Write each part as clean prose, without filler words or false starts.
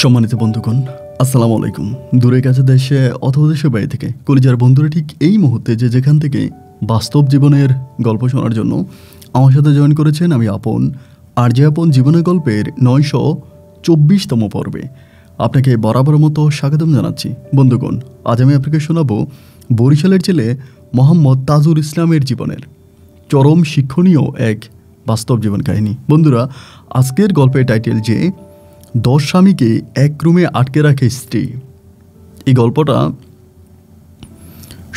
সম্মানিত বন্ধুগণ, আসসালামু আলাইকুম। দূরে কাছে দেশে অথবা দেশের বাইরে থেকে কলিজার বন্ধুরা ঠিক এই মুহূর্তে যে যেখান থেকে বাস্তব জীবনের গল্প শোনার জন্য আমার সাথে জয়েন করেছেন, আমি আপন আর যে আপন জীবনের গল্পের 924তম পর্বে আপনাকে বরাবর মতো স্বাগতম জানাচ্ছি। বন্ধুগণ, আজ আমি আপনাকে শোনাবো বরিশালের ছেলে মোহাম্মদ তাজুল ইসলামের জীবনের চরম শিক্ষণীয় এক বাস্তব জীবন কাহিনী। বন্ধুরা, আজকের গল্পের টাইটেল যে 10 স্বামীকে এক রুমে আটকে রাখে স্ত্রী। এই গল্পটা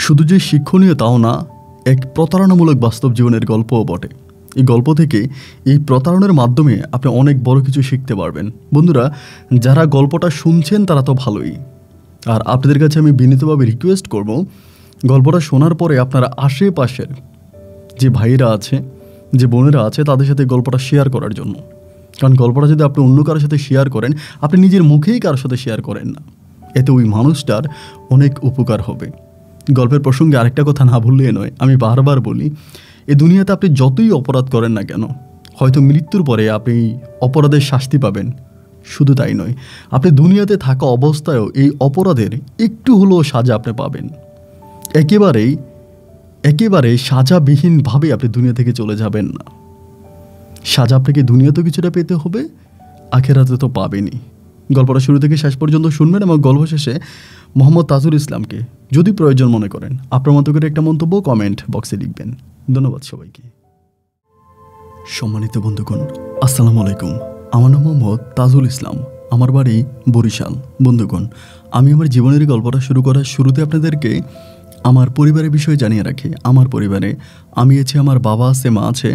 শুধু যে শিক্ষণীয় তাও না, এক প্রতারণামূলক বাস্তব জীবনের গল্পও বটে। এই গল্প থেকে এই প্রতারণার মাধ্যমে আপনি অনেক বড় কিছু শিখতে পারবেন। বন্ধুরা, যারা গল্পটা শুনছেন তারা তো ভালোই, আর আপনাদের কাছে আমি বিনীতভাবে রিকোয়েস্ট করব, গল্পটা শোনার পরে আপনারা আশেপাশের যে ভাইয়েরা আছে, যে বোনেরা আছে, তাদের সাথে গল্পটা শেয়ার করার জন্য। কারণ গল্পটা যদি আপনি অন্য কারোর সাথে শেয়ার করেন, আপনি নিজের মুখেই কারোর সাথে শেয়ার করেন না, এতে ওই মানুষটার অনেক উপকার হবে। গল্পের প্রসঙ্গে আরেকটা কথা না ভুললে নয়, আমি বারবার বলি, এই দুনিয়াতে আপনি যতই অপরাধ করেন না কেন, হয়তো মৃত্যুর পরে আপনি অপরাধের শাস্তি পাবেন। শুধু তাই নয়, আপনি দুনিয়াতে থাকা অবস্থায়ও এই অপরাধের একটু হলেও সাজা আপনি পাবেন। একেবারে সাজাবিহীনভাবে আপনি দুনিয়া থেকে চলে যাবেন না। সাজা আপনাকে দুনিয়াতেও কিছুটা পেতে হবে, আখেরাতে তো পাবেনই। গল্পটা শুরু থেকে শেষ পর্যন্ত শুনবেন এবং গল্প শেষে মোহাম্মদ তাজুল ইসলামকে যদি প্রয়োজন মনে করেন আপনার মতো করে একটা মন্তব্য কমেন্ট বক্সে লিখবেন। ধন্যবাদ সবাইকে। সম্মানিত বন্ধুগণ, আসসালামু আলাইকুম। আমার নাম মোহাম্মদ তাজুল ইসলাম, আমার বাড়ি বরিশাল। বন্ধুগণ, আমি আমার জীবনের গল্পটা শুরু করার শুরুতে আপনাদেরকে আমার পরিবারের বিষয়ে জানিয়ে রাখি। আমার পরিবারে আমি আছি, আমার বাবা আছে, মা আছে,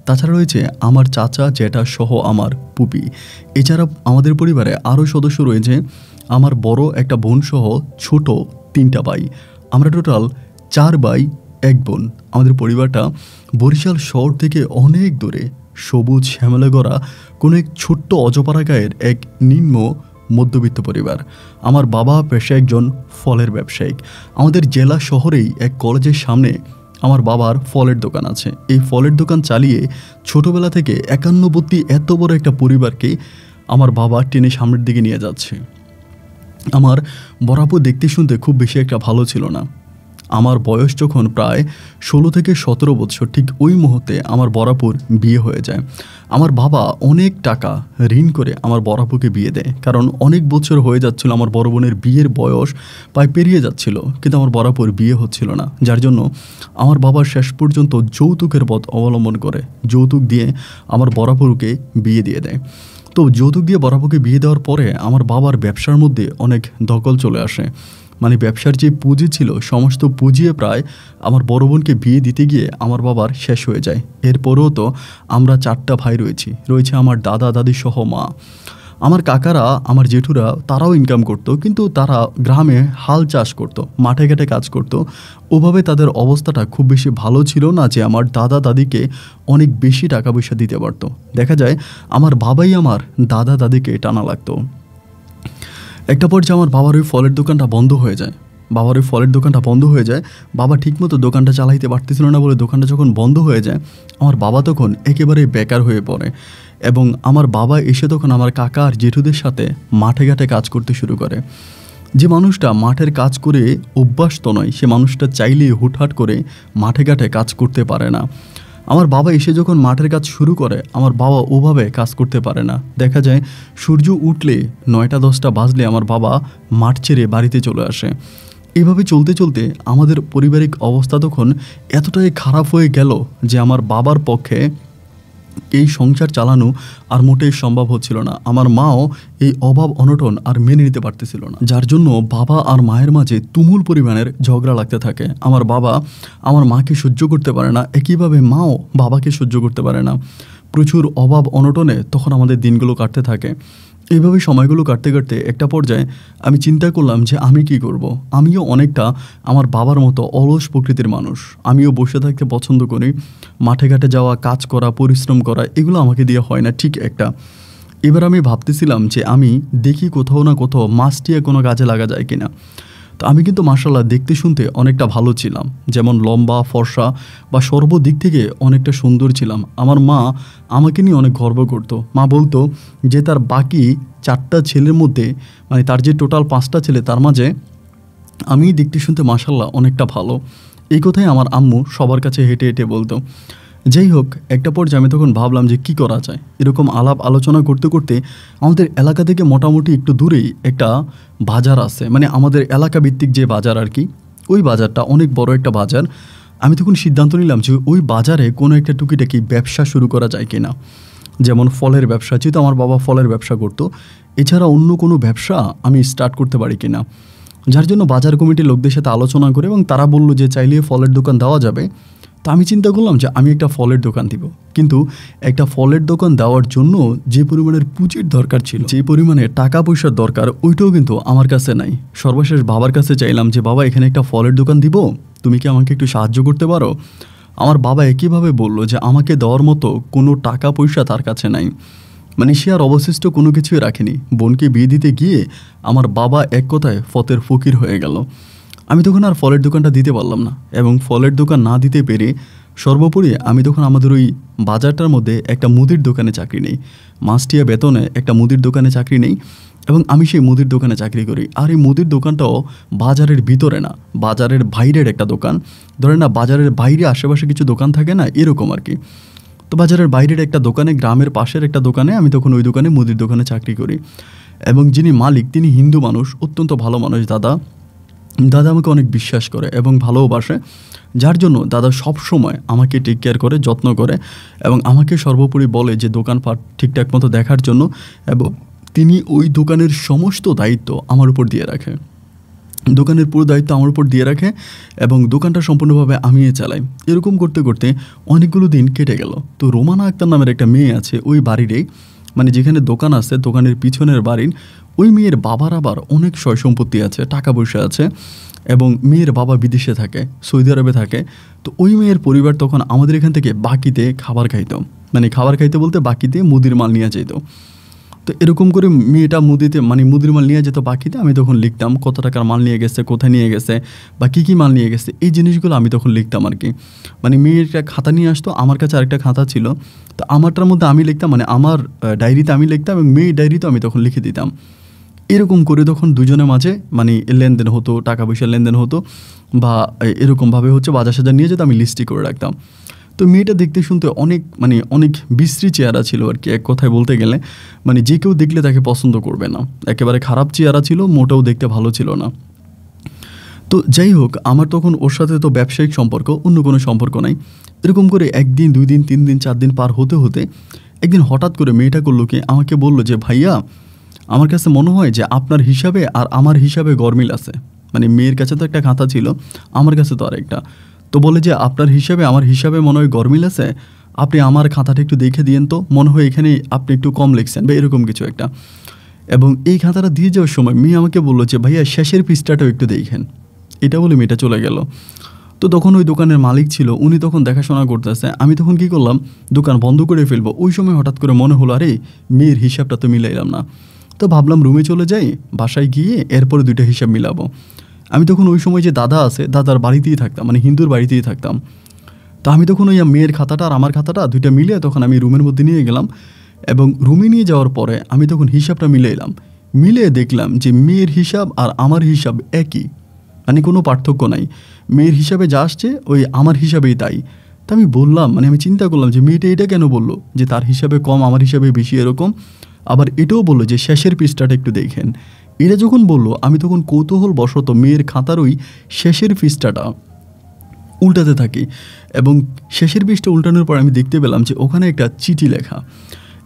তাছাড়া রয়েছে আমার চাচা, জ্যাঠা সহ আমার পুপি। এছাড়া আমাদের পরিবারে আরও সদস্য রয়েছে, আমার বড় একটা বোন সহ ছোট 3টা ভাই। আমরা টোটাল 4 ভাই 1 বোন। আমাদের পরিবারটা বরিশাল শহর থেকে অনেক দূরে, সবুজ শ্যামলে গড়া কোনো এক ছোট্ট অজপাড়া গায়ের এক নিম্ন মধ্যবিত্ত পরিবার। আমার বাবা পেশায় একজন ফলের ব্যবসায়িক। আমাদের জেলা শহরেই এক কলেজের সামনে আমার বাবার ফলের দোকান আছে। এই ফলের দোকান চালিয়ে ছোটবেলা থেকে একান্নবর্তী এত বড় একটা পরিবারকে আমার বাবা টেনে সামনের দিকে নিয়ে যাচ্ছে। আমার বরাবর দেখতে শুনতে খুব বেশি একটা ভালো ছিল না। আমার বয়স যখন প্রায় 16 থেকে 17 বছর, ঠিক ওই মুহূর্তে আমার বরাবর বিয়ে হয়ে যায়। আমার বাবা অনেক টাকা ঋণ করে আমার বরাবরকে বিয়ে দেয়, কারণ অনেক বছর হয়ে যাচ্ছিল, আমার বড় বোনের বিয়ের বয়স প্রায় পেরিয়ে যাচ্ছিল, কিন্তু আমার বরাবর বিয়ে হচ্ছিল না। যার জন্য আমার বাবা শেষ পর্যন্ত যৌতুকের পথ অবলম্বন করে যৌতুক দিয়ে আমার বরাবরকে বিয়ে দিয়ে দেয়। তো যৌতুক দিয়ে বরাবরকে বিয়ে দেওয়ার পরে আমার বাবার ব্যবসার মধ্যে অনেক দখল চলে আসে। মানে ব্যবসার যে পুঁজি ছিল, সমস্ত পুঁজিয়ে প্রায় আমার বড় বোনকে বিয়ে দিতে গিয়ে আমার বাবার শেষ হয়ে যায়। এরপরেও তো আমরা 4টা ভাই রয়েছে আমার দাদা দাদি সহ মা। আমার কাকারা, আমার জেঠুরা, তারাও ইনকাম করতো, কিন্তু তারা গ্রামে হাল চাষ করতো, মাঠে ঘাটে কাজ করতো। ওভাবে তাদের অবস্থাটা খুব বেশি ভালো ছিল না যে আমার দাদা দাদিকে অনেক বেশি টাকা পয়সা দিতে পারতো। দেখা যায় আমার বাবাই আমার দাদা দাদিকে টানা লাগতো। একটা পর্যায়ে আমার বাবার ওই ফলের দোকানটা বন্ধ হয়ে যায়। বাবা ঠিকমতো দোকানটা চালাইতে পারতেছিল না বলে দোকানটা যখন বন্ধ হয়ে যায়, আমার বাবা তখন একেবারে বেকার হয়ে পড়ে। এবং আমার বাবা এসে তখন আমার কাকা আর জেঠুদের সাথে মাঠে ঘাটে কাজ করতে শুরু করে। যে মানুষটা মাঠের কাজ করে অভ্যস্ত নয়, সে মানুষটা চাইলেই হুটহাট করে মাঠে ঘাটে কাজ করতে পারে না। আমার বাবা এসে যখন মাঠের কাজ শুরু করে, আমার বাবা ওভাবে কাজ করতে পারে না। দেখা যায় সূর্য উঠলে 9টা 10টা বাজলে আমার বাবা মাঠ ছেড়ে বাড়িতে চলে আসে। এভাবে চলতে চলতে আমাদের পারিবারিক অবস্থা তখন এতটাই খারাপ হয়ে গেল যে আমার বাবার পক্ষে এই সংসার চালানো আর মোটেই সম্ভব হচ্ছিল না। আমার মাও এই অভাব অনটন আর মেনে নিতে পারতেছিল না, যার জন্য বাবা আর মায়ের মাঝে তুমুল পরিমাণের ঝগড়া লাগতে থাকে। আমার বাবা আমার মাকে সহ্য করতে পারে না, একইভাবে মাও বাবাকে সহ্য করতে পারে না। প্রচুর অভাব অনটনে তখন আমাদের দিনগুলো কাটতে থাকে। এইভাবে সময়গুলো কাটতে কাটতে একটা পর্যায়ে আমি চিন্তা করলাম যে আমি কি করব। আমিও অনেকটা আমার বাবার মতো অলস প্রকৃতির মানুষ। আমিও বসে থাকতে পছন্দ করি। মাঠে ঘাটে যাওয়া, কাজ করা, পরিশ্রম করা, এগুলো আমাকে দিয়ে হয় না ঠিক একটা। এবার আমি ভাবতেছিলাম যে আমি দেখি কোথাও না কোথাও মাছটিয়ে কোনো কাজে লাগা যায় কিনা। তো আমি কিন্তু মাশাআল্লাহ দেখতে শুনতে অনেকটা ভালো ছিলাম, যেমন লম্বা, ফর্সা বা সর্বদিক থেকে অনেকটা সুন্দর ছিলাম। আমার মা আমাকে নিয়ে অনেক গর্ব করতো। মা বলতো যে তার বাকি 4টা ছেলের মধ্যে, মানে তার যে টোটাল 5টা ছেলে, তার মাঝে আমি দেখতে শুনতে মাশাআল্লাহ অনেকটা ভালো। এই কথাই আমার আম্মু সবার কাছে হেঁটে হেঁটে বলতো। যাই হোক, একটা পর্যায়ে আমি তখন ভাবলাম যে কী করা যায়। এরকম আলাপ আলোচনা করতে করতে আমাদের এলাকা থেকে মোটামুটি একটু দূরেই একটা বাজার আছে, মানে আমাদের এলাকা ভিত্তিক যে বাজার আর কি, ওই বাজারটা অনেক বড় একটা বাজার। আমি তখন সিদ্ধান্ত নিলাম যে ওই বাজারে কোনো একটা টুকিটাকি ব্যবসা শুরু করা যায় কিনা, যেমন ফলের ব্যবসা, যেহেতু আমার বাবা ফলের ব্যবসা করতো, এছাড়া অন্য কোনো ব্যবসা আমি স্টার্ট করতে পারি কিনা। যার জন্য বাজার কমিটির লোকদের সাথে আলোচনা করে এবং তারা বলল যে চাইলে ফলের দোকান দেওয়া যাবে। তো আমি চিন্তা করলাম যে আমি একটা ফলের দোকান দিব, কিন্তু একটা ফলের দোকান দেওয়ার জন্য যে পরিমাণের পুঁজির দরকার ছিল, যে পরিমাণে টাকা পয়সার দরকার, ওইটাও কিন্তু আমার কাছে নাই। সর্বশেষ বাবার কাছে চাইলাম যে বাবা, এখানে একটা ফলের দোকান দিব, তুমি কি আমাকে একটু সাহায্য করতে পারো? আমার বাবা একইভাবে বলল যে আমাকে দেওয়ার মতো কোনো টাকা পয়সা তার কাছে নাই, মানে সে আর অবশিষ্ট কোনো কিছুই রাখেনি। বোনকে বিয়ে দিতে গিয়ে আমার বাবা এক কথায় ফতের ফকির হয়ে গেল। আমি তখন আর ফলের দোকানটা দিতে পারলাম না, এবং ফলের দোকান না দিতে পেরে সর্বোপরি আমি তখন আমাদের ওই বাজারটার মধ্যে একটা মুদির দোকানে চাকরি নেই। মাসটিয়া বেতনে একটা মুদির দোকানে চাকরি নেই, এবং আমি সেই মুদির দোকানে চাকরি করি। আর এই মুদির দোকানটাও বাজারের ভিতরে না, বাজারের বাইরের একটা দোকান। ধরে না, বাজারের বাইরে আশেপাশে কিছু দোকান থাকে না, এরকম আর কি। তো বাজারের বাইরের একটা দোকানে, গ্রামের পাশের একটা দোকানে, আমি তখন ওই দোকানে মুদির দোকানে চাকরি করি। এবং যিনি মালিক তিনি হিন্দু মানুষ, অত্যন্ত ভালো মানুষ। দাদা আমাকে অনেক বিশ্বাস করে এবং ভালোবাসে, যার জন্য দাদা সব সময় আমাকে টেক কেয়ার করে, যত্ন করে, এবং আমাকে সর্বোপরি বলে যে দোকানপাট ঠিকঠাক মতো দেখার জন্য, এবং তিনি ওই দোকানের সমস্ত দায়িত্ব আমার উপর দিয়ে রাখে। দোকানের পুরো দায়িত্ব আমার উপর দিয়ে রাখে এবং দোকানটা সম্পূর্ণভাবে আমিই চালাই। এরকম করতে করতে অনেকগুলো দিন কেটে গেল। তো রোমানা আক্তার নামের একটা মেয়ে আছে ওই বাড়িরই, মানে যেখানে দোকান আছে দোকানের পিছনের বাড়ির। ওই মেয়ের বাবার আবার অনেক সয় সম্পত্তি আছে, টাকা পয়সা আছে, এবং মেয়ের বাবা বিদেশে থাকে, সৌদি আরবে থাকে। তো ওই মেয়ের পরিবার তখন আমাদের এখান থেকে বাকিতে খাবার খাইতো, মানে খাবার খাইতে বলতে বাকিতে মুদির মাল নিয়ে যেত। তো এরকম করে মেয়েটা মুদিতে, মানে মুদির মাল নিয়ে যেত বাকিতে। আমি তখন লিখতাম কত টাকার মাল নিয়ে গেছে, কোথায় নিয়ে গেছে, বা কী কী মাল নিয়ে গেছে, এই জিনিসগুলো আমি তখন লিখতাম আর কি। মানে মেয়েটা খাতা নিয়ে আসতো, আমার কাছে আরেকটা খাতা ছিল, তো আমারটার মধ্যে আমি লিখতাম, মানে আমার ডায়েরিতে আমি লিখতাম এবং মেয়ের ডায়েরিতে আমি তখন লিখে দিতাম। এরকম করে তখন দুজনের মাঝে মানে লেনদেন হতো, টাকা পয়সার লেনদেন হতো, বা এরকমভাবে হচ্ছে বাজার সাজার নিয়ে যেত, আমি লিস্টই করে রাখতাম। তো মেয়েটা দেখতে শুনতে অনেক, মানে অনেক বিশ্রী চেহারা ছিল আর কি, এক কথায় বলতে গেলে। মানে যে কেউ দেখলে তাকে পছন্দ করবে না, একেবারে খারাপ চেহারা ছিল, মোটেও দেখতে ভালো ছিল না। তো যাই হোক, আমার তখন ওর সাথে তো ব্যবসায়িক সম্পর্ক, অন্য কোনো সম্পর্ক নাই। এরকম করে 1 দিন 2 দিন 3 দিন 4 দিন পার হতে হতে একদিন হঠাৎ করে মেয়েটা করলো কি, আমাকে বললো যে ভাইয়া, আমার কাছে মনে হয় যে আপনার হিসাবে আর আমার হিসাবে গরমিল আছে। মানে মেয়ের কাছে তো একটা খাতা ছিল, আমার কাছে তো আরেকটা। তো বলে যে আপনার হিসাবে আমার হিসাবে মনে হয় গরমিল আছে, আপনি আমার খাতাটা একটু দেখে দিয়েন তো, মনে হয় এখানে আপনি একটু কম লিখছেন বা এরকম কিছু একটা। এবং এই খাতাটা দিয়ে যাওয়ার সময় মেয়ে আমাকে বললো যে ভাইয়া শেষের পৃষ্ঠাটাও একটু দেখেন। এটা বলে মেয়েটা চলে গেল। তো তখন ওই দোকানের মালিক ছিল, উনি তখন দেখাশোনা করতেছে। আমি তখন কি করলাম, দোকান বন্ধ করে ফেলবো। ওই সময় হঠাৎ করে মনে হলো আরে মেয়ের হিসাবটা তো মিলাইলাম না। তো ভাবলাম রুমে চলে যাই, বাসায় গিয়ে এরপরে 2টা হিসাব মিলাবো। আমি তখন ওই সময় যে দাদা আছে, দাদার বাড়িতেই থাকতাম, মানে হিন্দুর বাড়িতেই থাকতাম। তো আমি তখন ওই মেয়ের খাতাটা আর আমার খাতাটা 2টা মিলিয়ে তখন আমি রুমের মধ্যে নিয়ে গেলাম, এবং রুমে নিয়ে যাওয়ার পরে আমি তখন হিসাবটা মিলাইলাম। মিলিয়ে দেখলাম যে মেয়ের হিসাব আর আমার হিসাব একই, মানে কোনো পার্থক্য নাই। মেয়ের হিসাবে যা আসছে ওই আমার হিসাবেই তাই। তা আমি বললাম, মানে আমি চিন্তা করলাম যে মেয়েটা এটা কেন বললো যে তার হিসাবে কম আমার হিসাবে বেশি এরকম। আবার এটাও বললো যে শেষের পৃষ্ঠাটা একটু দেখেন। এটা যখন বললো আমি তখন কৌতূহলবশত মেয়ের খাতার ওই শেষের পৃষ্ঠাটা উল্টাতে থাকি, এবং শেষের পৃষ্ঠা উল্টানোর পর আমি দেখতে পেলাম যে ওখানে একটা চিঠি লেখা,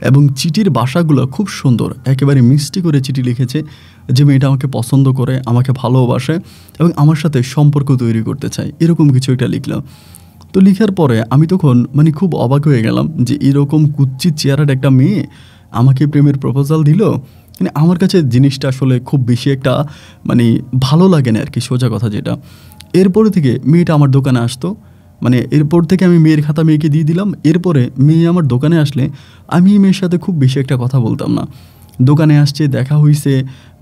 এবং চিঠির ভাষাগুলো খুব সুন্দর, একেবারে মিষ্টি করে চিঠি লিখেছে যে মেয়েটা আমাকে পছন্দ করে, আমাকে ভালোবাসে এবং আমার সাথে সম্পর্ক তৈরি করতে চায়, এরকম কিছু একটা লিখলাম। তো লেখার পরে আমি তখন মানে খুব অবাক হয়ে গেলাম যে এরকম কুচ্ছিত চেহারার একটা মেয়ে আমাকে প্রেমের প্রপোজাল দিল। মানে আমার কাছে জিনিসটা আসলে খুব বেশি একটা মানে ভালো লাগে না আর কি, সোজা কথা যেটা। এরপরে থেকে মেয়েটা আমার দোকানে আসতো, মানে এরপর থেকে আমি মেয়ের খাতা মেয়েকে দিয়ে দিলাম। এরপরে মেয়ে আমার দোকানে আসলে আমি মেয়ের সাথে খুব বেশি একটা কথা বলতাম না, দোকানে আসছে, দেখা হইছে,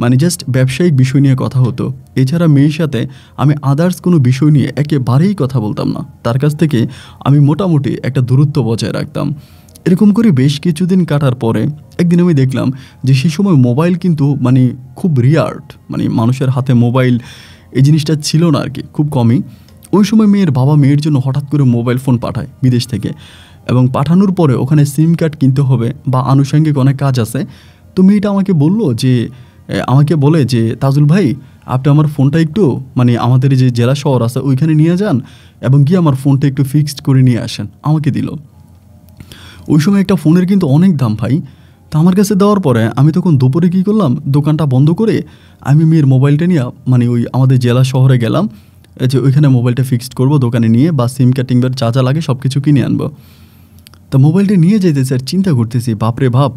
মানে জাস্ট ব্যবসায়িক বিষয় নিয়ে কথা হতো। এছাড়া মেয়ের সাথে আমি আদার্স কোনো বিষয় নিয়ে একেবারেই কথা বলতাম না। তার কাছ থেকে আমি মোটামুটি একটা দূরত্ব বজায় রাখতাম। এরকম করে বেশ কিছুদিন কাটার পরে একদিন আমি দেখলাম যে সেই সময় মোবাইল কিন্তু মানে খুব রিয়ার্ড, মানে মানুষের হাতে মোবাইল এই জিনিসটা ছিল না আর কি, খুব কমই। ওই সময় মেয়ের বাবা মেয়ের জন্য হঠাৎ করে মোবাইল ফোন পাঠায় বিদেশ থেকে, এবং পাঠানোর পরে ওখানে সিম কার্ড কিনতে হবে বা আনুষঙ্গিক অনেক কাজ আছে। তো মেয়েটা আমাকে বলে যে তাজুল ভাই, আপনি আমার ফোনটা একটু মানে আমাদের যে জেলা শহর আছে ওইখানে নিয়ে যান এবং গিয়ে আমার ফোনটা একটু ফিক্সড করে নিয়ে আসেন। আমাকে দিল। ওই সময় একটা ফোনের কিন্তু অনেক দাম ভাই। তা আমার কাছে দেওয়ার পরে আমি তখন দুপুরে কী করলাম, দোকানটা বন্ধ করে আমি মেয়ের মোবাইলটা নিয়ে মানে ওই আমাদের জেলা শহরে গেলাম, যে ওইখানে মোবাইলটা ফিক্সড করব দোকানে নিয়ে, বা সিম কার্ড টিংবার যা লাগে সব কিছু কিনে আনবো। তা মোবাইলটা নিয়ে যেতেছি আর চিন্তা করতেছি, বাপরে বাপ,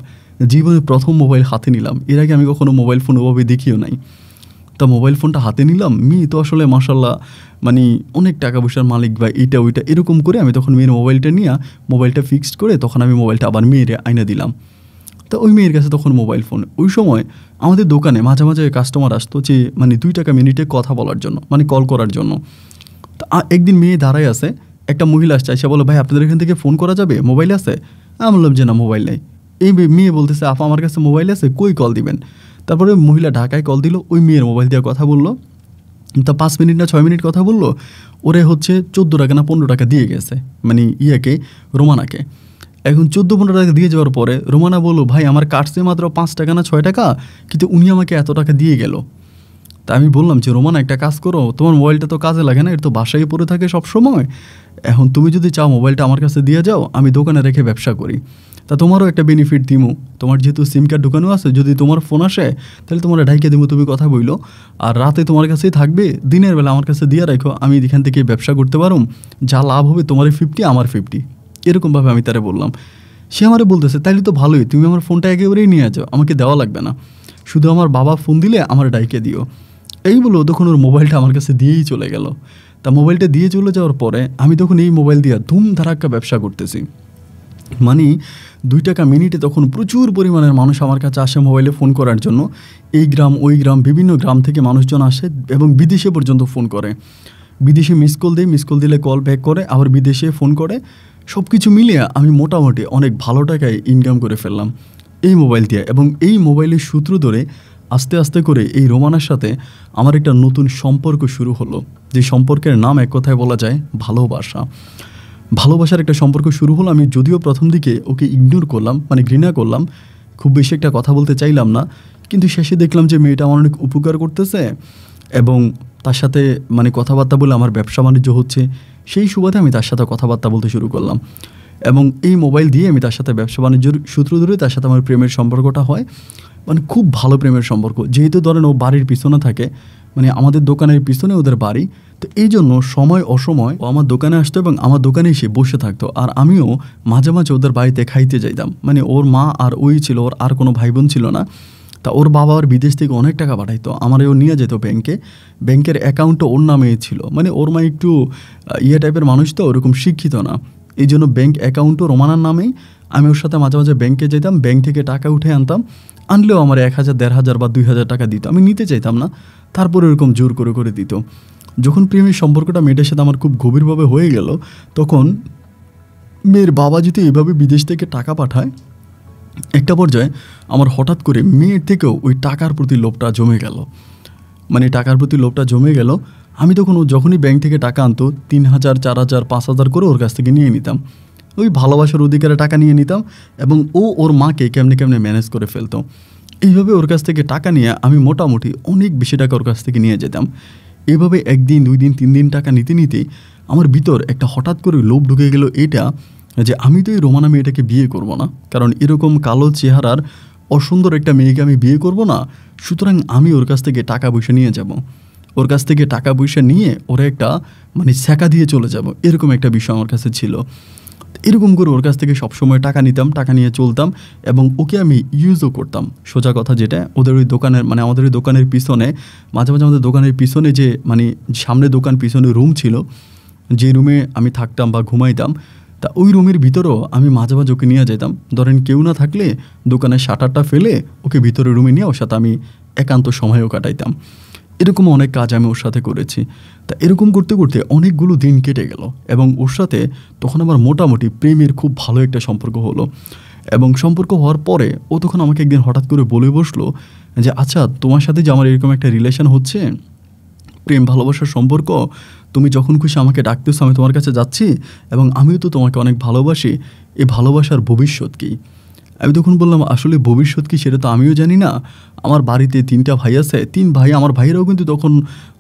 জীবনে প্রথম মোবাইল হাতে নিলাম। এর আগে আমি কখনো মোবাইল ফোন ওভাবে দেখিও নাই। তা মোবাইল ফোনটা হাতে নিলাম, মেয়ে তো আসলে মাশাল্লাহ মানে অনেক টাকা পয়সার মালিক বা এইটা ওইটা এরকম করে আমি তখন মেয়ের মোবাইলটা নিয়ে মোবাইলটা ফিক্সড করে তখন আমি মোবাইলটা আবার মেয়ের আইনা দিলাম। তো ওই মেয়ের কাছে তখন মোবাইল ফোন। ওই সময় আমাদের দোকানে মাঝে মাঝে কাস্টমার আসতো যে মানে 2 টাকা মিনিটে কথা বলার জন্য, মানে কল করার জন্য। তো একদিন মেয়ে দাঁড়ায় আছে, একটা মহিলা আসছে, এসে বলো ভাই আপনাদের এখান থেকে ফোন করা যাবে, মোবাইল আছে? আমি বললাম যে না মোবাইল নেই। এই মেয়ে বলতেছে আপা আমার কাছে মোবাইল আছে, কই কল দিবেন? তারপরে মহিলা ঢাকায় কল দিল, ওই মেয়ের মোবাইল দিয়ে কথা বললো। তা 5 মিনিট না 6 মিনিট কথা বললো। ওরে হচ্ছে 14 টাকা না 15 টাকা দিয়ে গেছে, মানে রোমানাকে। এখন 14-15 টাকা দিয়ে যাওয়ার পরে রোমানা বললো ভাই আমার কাটছে মাত্র 5 টাকা না 6 টাকা, কিন্তু উনি আমাকে এত টাকা দিয়ে গেল। তা আমি বললাম যে রোমানা একটা কাজ করো, তোমার মোবাইলটা তো কাজে লাগে না, এর তো বাসায় পড়ে থাকে সব সময়। এখন তুমি যদি চাও মোবাইলটা আমার কাছে দিয়ে যাও, আমি দোকানে রেখে ব্যবসা করি, তা তোমারও একটা বেনিফিট দিমু। তোমার যেহেতু সিম কার্ড ঢুকানো আছে, যদি তোমার ফোন আসে তাহলে তোমার ঢাইকে দিমু, তুমি কথা বইলো, আর রাতে তোমার কাছেই থাকবে, দিনের বেলা আমার কাছে দিয়ে রাখো, আমি এখান থেকে ব্যবসা করতে পারুম, যা লাভ হবে তোমার 50 আমার 50। এরকমভাবে আমি তারে বললাম। সে আমারে বলতেছে তাইলে তো ভালোই, তুমি আমার ফোনটা একেবারেই নিয়ে যাও, আমাকে দেওয়া লাগবে না, শুধু আমার বাবা ফোন দিলে আমার ডাইকে দিও। এই বলো তখন ওর মোবাইলটা আমার কাছে দিয়েই চলে গেল। তা মোবাইলটা দিয়ে চলে যাওয়ার পরে আমি তখন এই মোবাইল দিয়ে ধুমধারাক্কা ব্যবসা করতেছি। মানে 2 টাকা মিনিটে তখন প্রচুর পরিমাণের মানুষ আমার কাছে আসে মোবাইলে ফোন করার জন্য। এই গ্রাম ওই গ্রাম বিভিন্ন গ্রাম থেকে মানুষজন আসে এবং বিদেশে পর্যন্ত ফোন করে। বিদেশে মিস কল দিলে কল ব্যাক করে, আবার বিদেশে ফোন করে। সব কিছু মিলিয়ে আমি মোটামুটি অনেক ভালো টাকায় ইনকাম করে ফেললাম এই মোবাইল দিয়ে। এবং এই মোবাইলের সূত্র ধরে আস্তে আস্তে করে এই রোমানার সাথে আমার একটা নতুন সম্পর্ক শুরু হলো, যে সম্পর্কের নাম এক কথায় বলা যায় ভালোবাসার একটা সম্পর্ক শুরু হলো। আমি যদিও প্রথম দিকে ওকে ইগনোর করলাম, মানে ঘৃণা করলাম, খুব বেশি একটা কথা বলতে চাইলাম না, কিন্তু শেষে দেখলাম যে মেয়েটা আমার অনেক উপকার করতেছে এবং তার সাথে মানে কথাবার্তা বলে আমার ব্যবসা বাণিজ্য হচ্ছে। সেই সুবাদে আমি তার সাথে কথাবার্তা বলতে শুরু করলাম এবং এই মোবাইল দিয়ে আমি তার সাথে ব্যবসা বাণিজ্যের সূত্র ধরে তার সাথে আমার প্রেমের সম্পর্কটা হয়, মানে খুব ভালো প্রেমের সম্পর্ক। যেহেতু ধরেন ও বাড়ির পিছনে থাকে, মানে আমাদের দোকানের পিছনে ওদের বাড়ি, তো এই জন্য সময় অসময় ও আমার দোকানে আসতো এবং আমার দোকানে এসে বসে থাকতো, আর আমিও মাঝে মাঝে ওদের বাড়িতে খাইতে যাইতাম। মানে ওর মা আর ওই ছিল, ওর আর কোনো ভাই বোন ছিল না। তা ওর বাবা আর বিদেশ থেকে অনেক টাকা পাঠাইতো, আমারও নিয়ে যেত ব্যাংকের অ্যাকাউন্টও ওর নামেই ছিল। মানে ওর মা একটু টাইপের মানুষ, তো ওরকম শিক্ষিত না, এই জন্য ব্যাংক অ্যাকাউন্টও রোমানার নামেই। আমি ওর সাথে মাঝে মাঝে ব্যাংকে যেতাম, ব্যাংক থেকে টাকা উঠে আনতাম, আনলেও আমার 1000, 1500 বা 2000 টাকা দিত। আমি নিতে চাইতাম না, তারপরে ওরকম জোর করে দিত। যখন প্রেমের সম্পর্কটা মেয়েটার সাথে আমার খুব গভীরভাবে হয়ে গেল, তখন মেয়ের বাবা যদি এভাবে বিদেশ থেকে টাকা পাঠায়, একটা পর্যায়ে আমার হঠাৎ করে মেয়ের থেকেও ওই টাকার প্রতি লোভটা জমে গেল। মানে টাকার প্রতি লোভটা জমে গেল। আমি তখন ও যখনই ব্যাংক থেকে টাকা আনতো 3000, 4000, 5000 করে ওর কাছ থেকে নিয়ে নিতাম। ওই ভালোবাসার অধিকারে টাকা নিয়ে নিতাম এবং ওর মাকে কেমনে ম্যানেজ করে ফেলতো। এইভাবে ওর কাছ থেকে টাকা নিয়ে আমি মোটামুটি অনেক বেশি টাকা ওর কাছ থেকে নিয়ে যেতাম। এভাবে 1 দিন 2 দিন 3 দিন টাকা নিতে আমার ভিতর একটা হঠাৎ করে লোভ ঢুকে গেল, এটা যে আমি তো এই রোমানা মেয়েটাকে বিয়ে করব না, কারণ এরকম কালো চেহারার অসুন্দর একটা মেয়েকে আমি বিয়ে করব না। সুতরাং আমি ওর কাছ থেকে টাকা পয়সা নিয়ে যাব, ওর কাছ থেকে টাকা পয়সা নিয়ে ওরা একটা মানে ছ্যাঁকা দিয়ে চলে যাব, এরকম একটা বিষয় আমার কাছে ছিল। এরকম করে ওর কাছ থেকে সবসময় টাকা নিতাম, টাকা নিয়ে চলতাম এবং ওকে আমি ইউজও করতাম। সোজা কথা যেটা, ওদের ওই দোকানের মানে আমাদের ওই দোকানের পিছনে মাঝে মাঝে আমাদের দোকানের পিছনে যে মানে সামনে দোকান পিছনে রুম ছিল, যে রুমে আমি থাকতাম বা ঘুমাইতাম, তা ওই রুমের ভিতরেও আমি মাঝে মাঝে ওকে নিয়ে যেতাম। ধরেন কেউ না থাকলে দোকানের শাটারটা ফেলে ওকে ভিতরে রুমে নিয়ে ওর সাথে আমি একান্ত সময়ও কাটাইতাম। এরকম অনেক কাজ আমি ওর সাথে করেছি। তা এরকম করতে করতে অনেকগুলো দিন কেটে গেল এবং ওর সাথে তখন আমার মোটামুটি প্রেমের খুব ভালো একটা সম্পর্ক হলো। এবং সম্পর্ক হওয়ার পরে ও তখন আমাকে একদিন হঠাৎ করে বলে বসলো যে আচ্ছা, তোমার সাথে যে আমার এরকম একটা রিলেশন হচ্ছে, প্রেম ভালোবাসার সম্পর্ক, তুমি যখন খুশি আমাকে ডাকতেছো, আমি তোমার কাছে যাচ্ছি এবং আমিও তো তোমাকে অনেক ভালোবাসি, এই ভালোবাসার ভবিষ্যৎ কী? আমি তখন বললাম আসলে ভবিষ্যৎ কী সেটা তো আমিও জানি না। আমার বাড়িতে 3টা ভাই আছে, 3 ভাই, আমার ভাইয়েরাও কিন্তু তখন,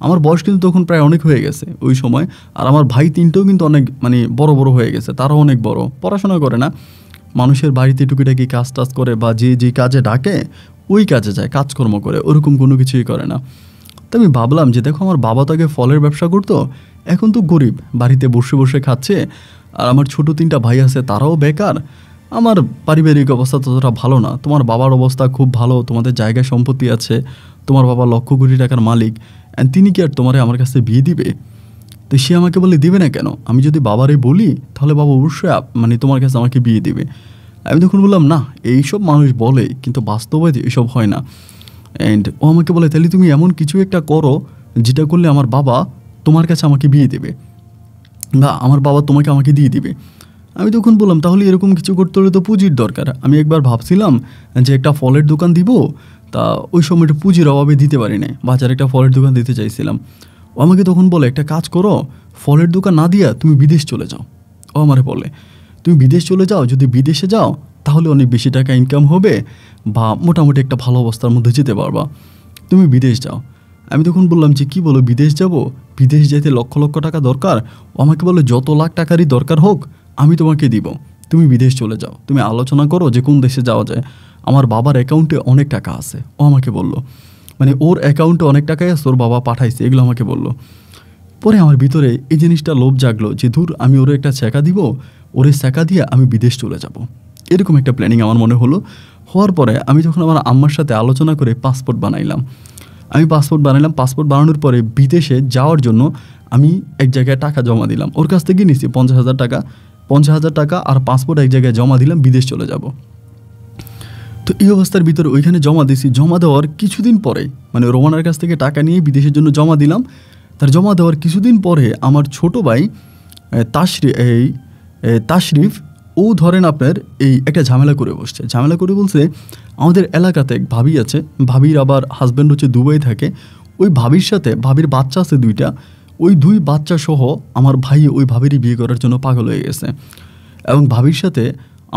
আমার বয়স কিন্তু তখন প্রায় অনেক হয়ে গেছে ওই সময়। আর আমার ভাই 3টেও কিন্তু অনেক মানে বড় বড় হয়ে গেছে, তারাও অনেক বড়, পড়াশোনা করে না, মানুষের বাড়িতে টুকিটাকি কাজ টাজ করে বা যে কাজে ডাকে ওই কাজে যায়, কাজকর্ম করে, ওরকম কোনো কিছুই করে না। তো আমি ভাবলাম যে দেখো, আমার বাবা তো আগে ফলের ব্যবসা করতো, এখন তো গরিব, বাড়িতে বসে বসে খাচ্ছে। আর আমার ছোটো 3টা ভাই আছে, তারাও বেকার। আমার পারিবারিক অবস্থা ততটা ভালো না, তোমার বাবার অবস্থা খুব ভালো, তোমাদের জায়গা সম্পত্তি আছে, তোমার বাবা লক্ষ কোটি টাকার মালিক, তিনি কি আর তোমারে আমার কাছে বিয়ে দিবে? তো সে আমাকে বলে দিবে না কেন? আমি যদি বাবারে বলি তাহলে বাবা অবশ্যই মানে তোমার কাছে আমাকে বিয়ে দিবে। আমি তখন বললাম না, এইসব মানুষ বলে কিন্তু বাস্তবে এসব হয় না। অ্যান্ড ও আমাকে বলে তাহলে তুমি এমন কিছু একটা করো যেটা করলে আমার বাবা তোমার কাছে আমাকে বিয়ে দেবে বা আমার বাবা তোমাকে আমাকে দিয়ে দিবে। আমি তখন বললাম তাহলে এরকম কিছু করতে হলে তো পুঁজির দরকার। আমি একবার ভাবছিলাম যে একটা ফলের দোকান দিব, তা ওই সময় একটু পুঁজির অভাবে দিতে পারি না, বাজারে একটা ফলের দোকান দিতে চাইছিলাম। ও আমাকে তখন বলে একটা কাজ করো, ফলের দোকান না দিয়া তুমি বিদেশ চলে যাও। ও আমারে বলে তুমি বিদেশ চলে যাও, যদি বিদেশে যাও তাহলে অনেক বেশি টাকা ইনকাম হবে বা মোটামুটি একটা ভালো অবস্থার মধ্যে যেতে পারবা, তুমি বিদেশ যাও। আমি তখন বললাম যে কী বলো, বিদেশ যাব? বিদেশ যেতে লক্ষ লক্ষ টাকা দরকার? ও আমাকে বলে যত লাখ টাকারই দরকার হোক আমি তোমাকে দিব, তুমি বিদেশ চলে যাও, তুমি আলোচনা করো যে কোন দেশে যাওয়া যায়। আমার বাবার অ্যাকাউন্টে অনেক টাকা আছে, ও আমাকে বলল, মানে ওর অ্যাকাউন্টে অনেক টাকাই আছে, ওর বাবা পাঠাইছে, এগুলো আমাকে বলল। পরে আমার ভিতরে এই জিনিসটা লোভ জাগলো যে ধুর, আমি ওরে একটা ছ্যাঁকা দিব, ওরে ছ্যাঁকা দিয়ে আমি বিদেশ চলে যাব, এরকম একটা প্ল্যানিং আমার মনে হলো। হওয়ার পরে আমি যখন আমার আম্মার সাথে আলোচনা করে পাসপোর্ট বানাইলাম, পাসপোর্ট বানানোর পরে বিদেশে যাওয়ার জন্য আমি এক জায়গায় টাকা জমা দিলাম, ওর কাছ থেকে নিচ্ছি 50,000 টাকা, 50,000 টাকা আর পাসপোর্ট এক জায়গায় জমা দিলাম, বিদেশ চলে যাব। তো এই অবস্থার ভিতরে ওইখানে জমা দিছি, জমা দেওয়ার কিছুদিন পরে, মানে রোমানার কাছ থেকে টাকা নিয়ে বিদেশের জন্য জমা দিলাম, তার জমা দেওয়ার কিছুদিন পরে আমার ছোট ভাই তাশরিফ, ও ধরেন আপনার এই একটা ঝামেলা করে বসছে। ঝামেলা করে বলছে আমাদের এলাকাতে এক ভাবি আছে, ভাবির আবার হাজব্যান্ড হচ্ছে দুবাই থাকে, ওই ভাবির সাথে, ভাবির বাচ্চা আছে 2টা, ওই 2 বাচ্চা সহ আমার ভাই ওই ভাবিরই বিয়ে করার জন্য পাগল হয়ে গেছে। এবং ভাবির সাথে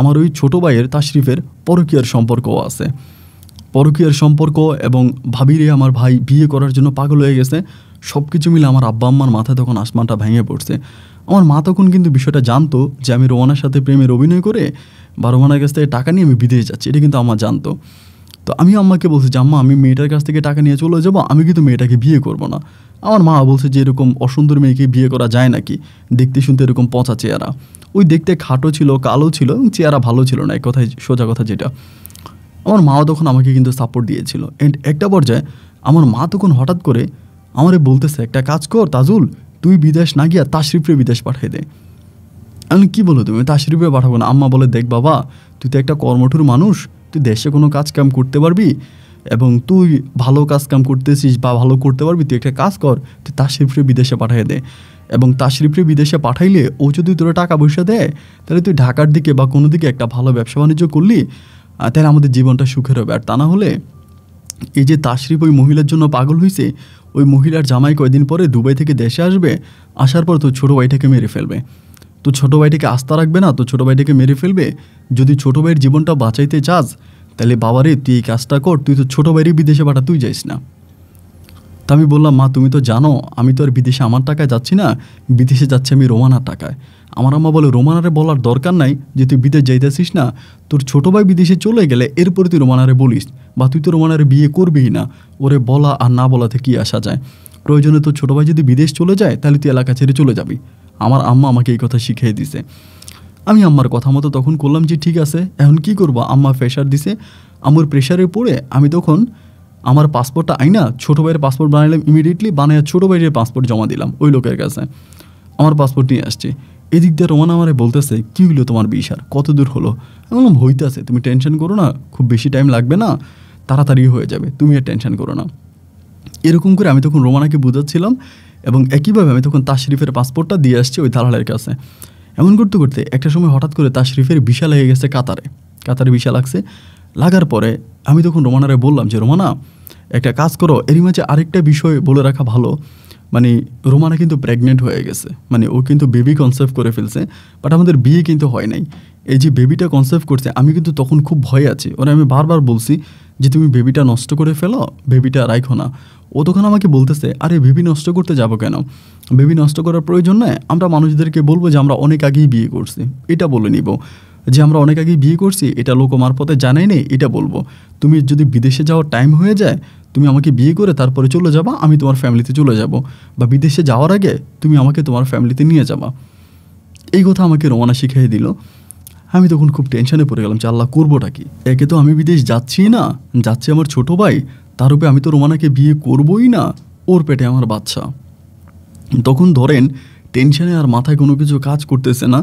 আমার ওই ছোটো ভাইয়ের তাশরিফের পরকীয়ার সম্পর্কও আছে, পরকীয়ার সম্পর্ক, এবং ভাবিরে আমার ভাই বিয়ে করার জন্য পাগল হয়ে গেছে। সব কিছু মিলে আমার আব্বা আম্মার মাথায় তখন আসমানটা ভেঙে পড়ছে। আমার মা তখন কিন্তু বিষয়টা জানতো যে আমি রোমানার সাথে প্রেমের অভিনয় করে বা রোমানার কাছ থেকে টাকা নিয়ে আমি বিদেশ যাচ্ছি, এটা কিন্তু আমার জানতো। তো আমি আম্মাকে বলছি যে আম্মা, আমি মেয়েটার কাছ থেকে টাকা নিয়ে চলে যাবো, আমি কিন্তু মেয়েটাকে বিয়ে করব না। আমার মা বলছে যে এরকম অসুন্দর মেয়েকে বিয়ে করা যায় নাকি, দেখতে শুনতে এরকম পচা চেহারা, ওই দেখতে খাটো ছিল, কালো ছিল, এবং চেহারা ভালো ছিল না, এক কথায় সোজা কথা যেটা। আমার মাও তখন আমাকে কিন্তু সাপোর্ট দিয়েছিল। অ্যান্ড একটা পর্যায়ে আমার মা তখন হঠাৎ করে আমারে বলতেছে একটা কাজ কর তাজুল, তুই বিদেশ না গিয়া তাশরিফে বিদেশ পাঠিয়ে দে। আমি কী বলো তুমি, তাশরিফে পাঠাবো না? আম্মা বলে দেখ বাবা, তুই তো একটা কর্মঠুর মানুষ, তুই দেশে কোনো কাজ কাম করতে পারবি এবং তুই ভালো কাজ কাম করতেছিস বা ভালো করতে পারবি, তুই একটা কাজ কর, তুই তাশরিফে বিদেশে পাঠিয়ে দে। এবং তাশরিফে বিদেশে পাঠাইলে ও যদি তোরা টাকা পয়সা দেয় তাহলে তুই ঢাকার দিকে বা কোনো দিকে একটা ভালো ব্যবসা বাণিজ্য করলি, তাহলে আমাদের জীবনটা সুখের হবে। আর তা না হলে এই যে তাশরিফ ওই মহিলার জন্য পাগল হয়েছে, ওই মহিলার জামাই কয়দিন পরে দুবাই থেকে দেশে আসবে, আসার পর তো ছোটো ভাইটাকে মেরে ফেলবে, তো ছোটো ভাইটাকে আস্থা রাখবে না, তো ছোটো ভাইটাকে মেরে ফেলবে। যদি ছোটো ভাইয়ের জীবনটা বাঁচাইতে চাস তাহলে বাবারে তুই এই কাজটা কর, তুই তো ছোটো ভাইয়েরই বিদেশে পাঠা, তুই যাইস না। তা আমি বললাম মা, তুমি তো জানো আমি তো আর বিদেশে আমার টাকায় যাচ্ছি না, বিদেশে যাচ্ছি আমি রোমানার টাকায়। আমার আম্মা বলে রোমানারে বলার দরকার নাই যে তুই বিদেশ যাইতেছিস না, তোর ছোটো ভাই বিদেশে চলে গেলে এরপরে তুই রোমানারে বলিস, বা তুই তো রোমানারে বিয়ে করবিই না, ওরে বলা আর না বলাতে কি আসা যায়, প্রয়োজনে তোর ছোটো ভাই যদি বিদেশ চলে যায় তাহলে তুই এলাকা ছেড়ে চলে যাবি। আমার আম্মা আমাকে এই কথা শিখিয়ে দিছে। আমি আম্মার কথা মতো তখন করলাম যে ঠিক আছে, এখন কি করবো, আম্মা প্রেশার দিছে। আমার প্রেশারে পড়ে আমি তখন আমার পাসপোর্টটা আইনা ছোটো ভাইয়ের পাসপোর্ট বানাইলাম, ইমিডিয়েটলি বানায় ছোটো ভাইয়ের পাসপোর্ট জমা দিলাম ওই লোকের কাছে, আমার পাসপোর্ট নিয়ে আসছি। এদিক দিয়ে রোমানা আমারে বলতেছে, কী হইলো তোমার বিষ আর কত দূর হলো? আমি বললাম হইতেছে, তুমি টেনশন করো না, খুব বেশি টাইম লাগবে না, তাড়াতাড়ি হয়ে যাবে, তুমি আর টেনশন করো না। এরকম করে আমি তখন রোমানাকে বুঝাচ্ছিলাম এবং একইভাবে আমি তখন তাশরিফের পাসপোর্টটা দিয়ে আসছি ওই দালালের কাছে। এমন করতে করতে একটা সময় হঠাৎ করে তাশরিফের ভিসা লেগে গেছে কাতারে ভিসা লাগছে। লাগার পরে আমি তখন রোমানারে বললাম যে রোমানা একটা কাজ করো, এরই মাঝে আরেকটা বিষয় বলে রাখা ভালো, মানে রোমানা কিন্তু প্রেগনেন্ট হয়ে গেছে, মানে ও কিন্তু বেবি কনসেপ্ট করে ফেলছে, বাট আমাদের বিয়ে কিন্তু হয় নাই। এই যে বেবিটা কনসেপ্ট করছে আমি কিন্তু তখন খুব ভয়ে আছি, ওরা আমি বারবার বলছি যে তুমি বেবিটা নষ্ট করে ফেলো, বেবিটা রাখো না। ও তখন আমাকে বলতেছে, আরে বেবি নষ্ট করতে যাব কেন, বেবি নষ্ট করার প্রয়োজন নয়, আমরা মানুষদেরকে বলবো যে আমরা অনেক আগেই বিয়ে করছি, এটা বলে নিব যে আমরা অনেক আগেই বিয়ে করছি, এটা লোক মারফতে জানাই নেই, এটা বলবো। তুমি যদি বিদেশে যাওয়ার টাইম হয়ে যায় তুমি আমাকে বিয়ে করে তারপরে চলে যাবা, আমি তোমার ফ্যামিলিতে চলে যাব, বা বিদেশে যাওয়ার আগে তুমি আমাকে তোমার ফ্যামিলিতে নিয়ে যাবা। এই কথা আমাকে রোমানা শিখিয়ে দিল। আমি তখন খুব টেনশনে পড়ে গেলাম যে আল্লাহ করবোটা কি, একে তো আমি বিদেশ যাচ্ছি না, যাচ্ছে আমার ছোটো ভাই, তার উপরে আমি তো রোমানাকে বিয়ে করবই না, ওর পেটে আমার বাচ্চা। তখন ধরেন টেনশনে আর মাথায় কোনো কিছু কাজ করতেছে না,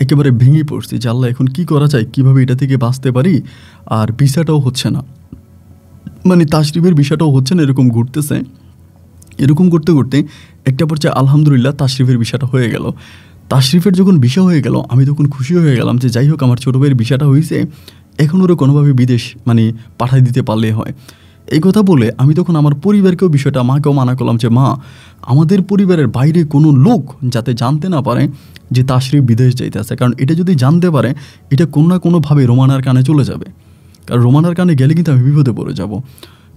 একেবারে ভেঙে পড়ছি যে আল্লাহ এখন কী করা যায়, কীভাবে এটা থেকে বাঁচতে পারি। আর ভিসাটাও হচ্ছে না, মানে তাশরিফের ভিসাটাও হচ্ছে না, এরকম ঘুরতেছে। এরকম করতে করতে একটা পর্যায়ে আলহামদুলিল্লাহ তাশরিফের ভিসাটা হয়ে গেল। তাশরিফের যখন ভিসা হয়ে গেল আমি তখন খুশি হয়ে গেলাম যে যাই হোক আমার ছোটো ভাইয়ের ভিসাটা হয়েছে, এখন ওরা কোনোভাবে বিদেশ মানে পাঠাই দিতে পারলে হয়। এই কথা বলে আমি তখন আমার পরিবারকেও বিষয়টা, মাকেও মানা করলাম যে মা, আমাদের পরিবারের বাইরে কোনো লোক যাতে জানতে না পারে যে তাশরিফ বিদেশ যাইতে আছে, কারণ এটা যদি জানতে পারে এটা কোনো না কোনোভাবে রোমানার কানে চলে যাবে, কারণ রোমানার কানে গেলে কিন্তু আমি বিপদে পড়ে যাব।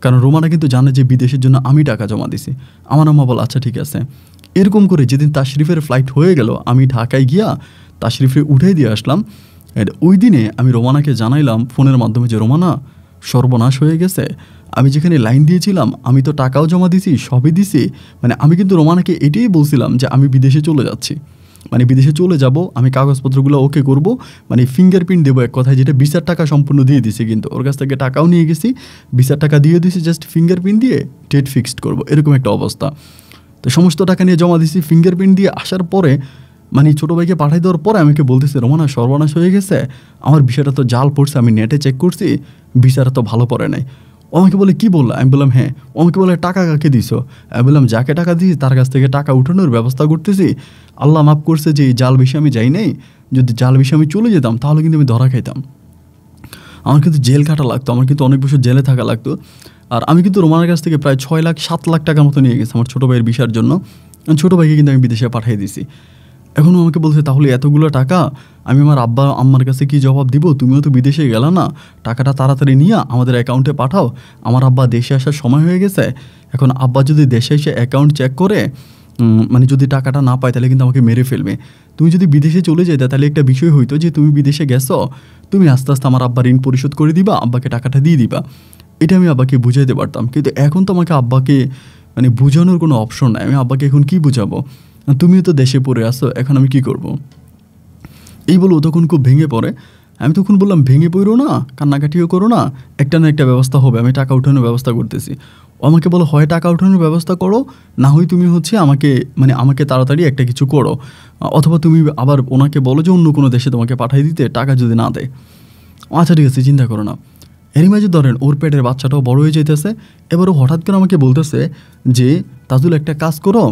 কারণ রোমানা কিন্তু জানে যে বিদেশের জন্য আমি টাকা জমা দিছি। আমার আম্মা বলে আচ্ছা ঠিক আছে। এরকম করে যেদিন তাশরিফের ফ্লাইট হয়ে গেল আমি ঢাকায় গিয়া তাশরিফে উঠে দিয়ে আসলাম। ওই দিনে আমি রোমানাকে জানাইলাম ফোনের মাধ্যমে যে রোমানা সর্বনাশ হয়ে গেছে, আমি যেখানে লাইন দিয়েছিলাম আমি তো টাকাও জমা দিছি, সবই দিছি, মানে আমি কিন্তু রোমানাকে এটাই বলছিলাম যে আমি বিদেশে চলে যাচ্ছি, মানে বিদেশে চলে যাব, আমি কাগজপত্রগুলো ওকে করব, মানে ফিঙ্গারপ্রিন্ট দেবো এক কথায়, যেটা ভিসার টাকা সম্পূর্ণ দিয়ে দিছি, কিন্তু ওর কাছ থেকে টাকাও নিয়ে গেছি, ভিসার টাকা দিয়ে দিছি, জাস্ট ফিঙ্গারপ্রিন্ট দিয়ে ডেট ফিক্সড করব, এরকম একটা অবস্থা। তো সমস্ত টাকা নিয়ে জমা দিছি, ফিঙ্গারপ্রিন্ট দিয়ে আসার পরে মানে ছোটো ভাইকে পাঠাই দেওয়ার পরে আমাকে বলতেছে রোমানা সর্বনাশ হয়ে গেছে, আমার ভিসাটা তো জাল পড়ছে, আমি নেটে চেক করছি, ভিসাটা তো ভালো পড়ে নাই। ও আমাকে বলে কী বললো, আমি বললাম হ্যাঁ। ও আমাকে বলে টাকা কাকে দিছো, আমি বললাম যাকে টাকা দিয়েছি তার কাছ থেকে টাকা উঠানোর ব্যবস্থা করতেছি, আল্লাহ মাফ করছে যে এই জাল বিষে আমি যাই নাই, যদি জাল বিষে আমি চলে যেতাম তাহলে কিন্তু আমি ধরা খাইতাম, আমার কিন্তু জেল কাটা লাগতো, আমার কিন্তু অনেক বছর জেলে থাকা লাগতো। আর আমি কিন্তু রোমানার কাছ থেকে প্রায় 6-7 লাখ টাকার মতো নিয়ে গেছি আমার ছোটো ভাইয়ের ভিসার জন্য। ছোটো ভাইকে কিন্তু আমি বিদেশে পাঠিয়ে দিছি। এখনও আমাকে বলছে তাহলে এতগুলো টাকা আমি আমার আব্বা আম্মার কাছে কি জবাব দিব, তুমিও তো বিদেশে গেলা না, টাকাটা তাড়াতাড়ি নিয়ে আমাদের অ্যাকাউন্টে পাঠাও, আমার আব্বা দেশে আসার সময় হয়ে গেছে, এখন আব্বা যদি দেশে এসে অ্যাকাউন্ট চেক করে মানে যদি টাকাটা না পায় তাহলে কিন্তু আমাকে মেরে ফেলবে, তুমি যদি বিদেশে চলে যেতে তাহলে একটা বিষয় হইতো যে তুমি বিদেশে গেছো, তুমি আস্তে আস্তে আমার আব্বা ঋণ পরিশোধ করে দিবা, আব্বাকে টাকাটা দিয়ে দিবা, এটা আমি আব্বাকে বুঝাইতে পারতাম। কিন্তু এখন তো আমাকে আব্বাকে মানে বোঝানোর কোনো অপশন নাই, আমি আব্বাকে এখন কি বুঝাবো, তুমিও তো দেশে পড়ে আসো, এখন আমি কি করব। এই বলো তখন খুব ভেঙে পড়ে। আমি তখন বললাম ভেঙে পড়ো না, কান্নাকাটিও করো না, একটা না একটা ব্যবস্থা হবে, আমি টাকা উঠানোর ব্যবস্থা করতেছি। ও আমাকে বলো হয় টাকা উঠানোর ব্যবস্থা করো, না হয় তুমি হচ্ছে আমাকে তাড়াতাড়ি একটা কিছু করো, অথবা তুমি আবার ওনাকে বলো যে অন্য কোনো দেশে তোমাকে পাঠিয়ে দিতে টাকা যদি না দেয়। আচ্ছা ঠিক আছে, চিন্তা করো না। এরই মাঝে ধরেন ওর পেটের বাচ্চাটাও বড় হয়ে যেতেছে। এবারও হঠাৎ করে আমাকে বলতেছে যে তাজুল একটা কাজ করো,